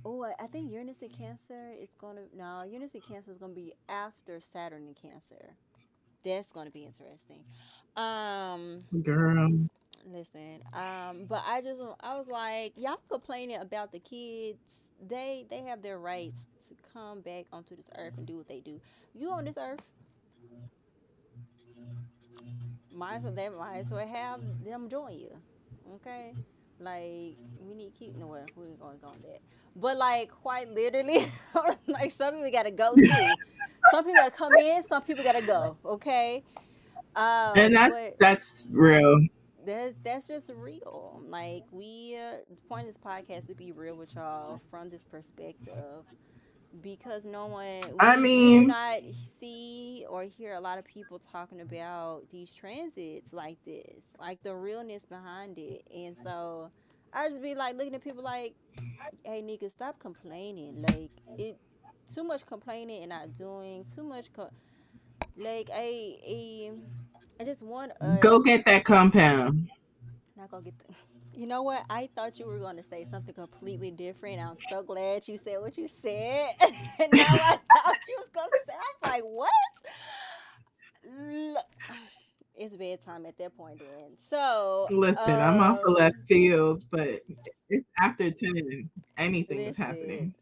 think I think Uranus and Cancer is going to no Uranus and Cancer is going to be after Saturn and Cancer. That's going to be interesting. Um, Girl. Listen, but I was like, y'all complaining about the kids. They have their rights to come back onto this earth and do what they do. You on this earth, might as well have them join you. Okay, like we need to keep no we ain't gonna go on that. But like quite literally, like some people gotta go too. Some people gotta come in, some people gotta go. Okay, And but that's real. that's just real. Like the point of this podcast is to be real with y'all from this perspective because no one I we do mean, not see or hear a lot of people talking about these transits like this, like the realness behind it. And so I just be like looking at people like, hey nigga, stop complaining. Like it too much complaining and not doing too much like I just want go us get that compound. not gonna get the, you know what? I thought you were gonna say something completely different. I'm so glad you said what you said. And now I thought you was gonna say. I was like, what? Look, it's bedtime at that point. Then so Listen, I'm off the left field, but it's after 10. Anything is listen. happening.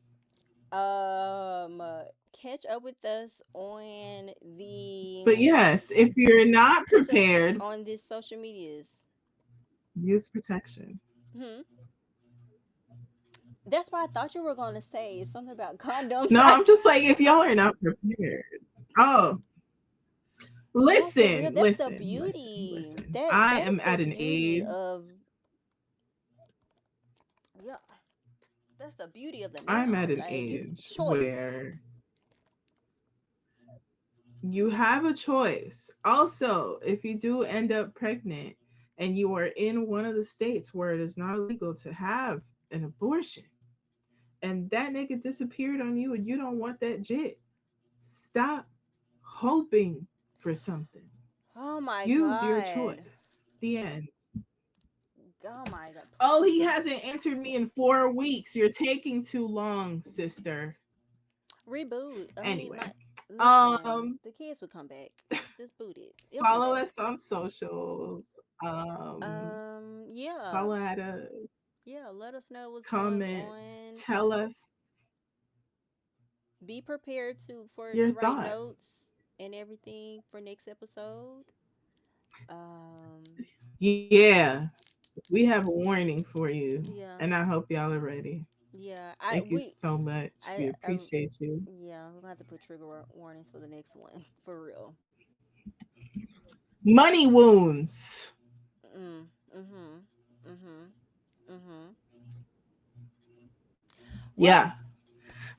Catch up with us on the But yes, if you're not catch up prepared, on this social medias. use protection. Hmm. That's why I thought you were gonna say something about condoms. No, I'm just like, if y'all are not prepared. Oh, No, for real. That's the beauty. listen. I That is am the at an beauty age, of yeah. That's the beauty of the I'm now. at an Like you age choice. where you have a choice. Also, if you do end up pregnant and you are in one of the states where it is not illegal to have an abortion, and that nigga disappeared on you and you don't want that jit, stop hoping for something. Oh my Use your god. choice. The end. Oh my god. Oh, he Please hasn't answered me in 4 weeks. You're taking too long, sister. reboot. I mean, Anyway, my listen. um, The kids would come back. Just boot it. It'll come follow back. us on socials. Yeah. Follow at us. Yeah. Let us know what's going Comment. on. Tell us Be prepared your to write thoughts. notes and everything for next episode. Um. Yeah, we have a warning for you, Yeah. and I hope y'all are ready. Yeah, Thank you so much. We I, appreciate you. yeah, we're gonna have to put trigger warnings for the next one for real. Money wounds. Mm, mm-hmm, mm-hmm, mm-hmm. Well, Yeah.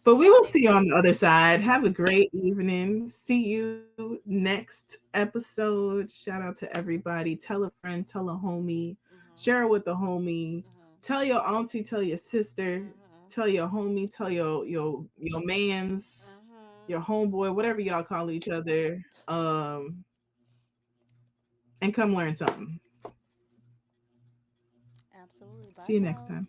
But See we y'all will next see you on week. the other side. Have a great evening. See you next episode. Shout out to everybody. Tell a friend, tell a homie, Mhm. share it with the homie. Mhm. Tell your auntie, tell your sister, Mhm. tell your homie, tell your man's, your Mhm. homeboy, whatever y'all call each other. And come learn something. Absolutely. See Bye, you next y'all. time.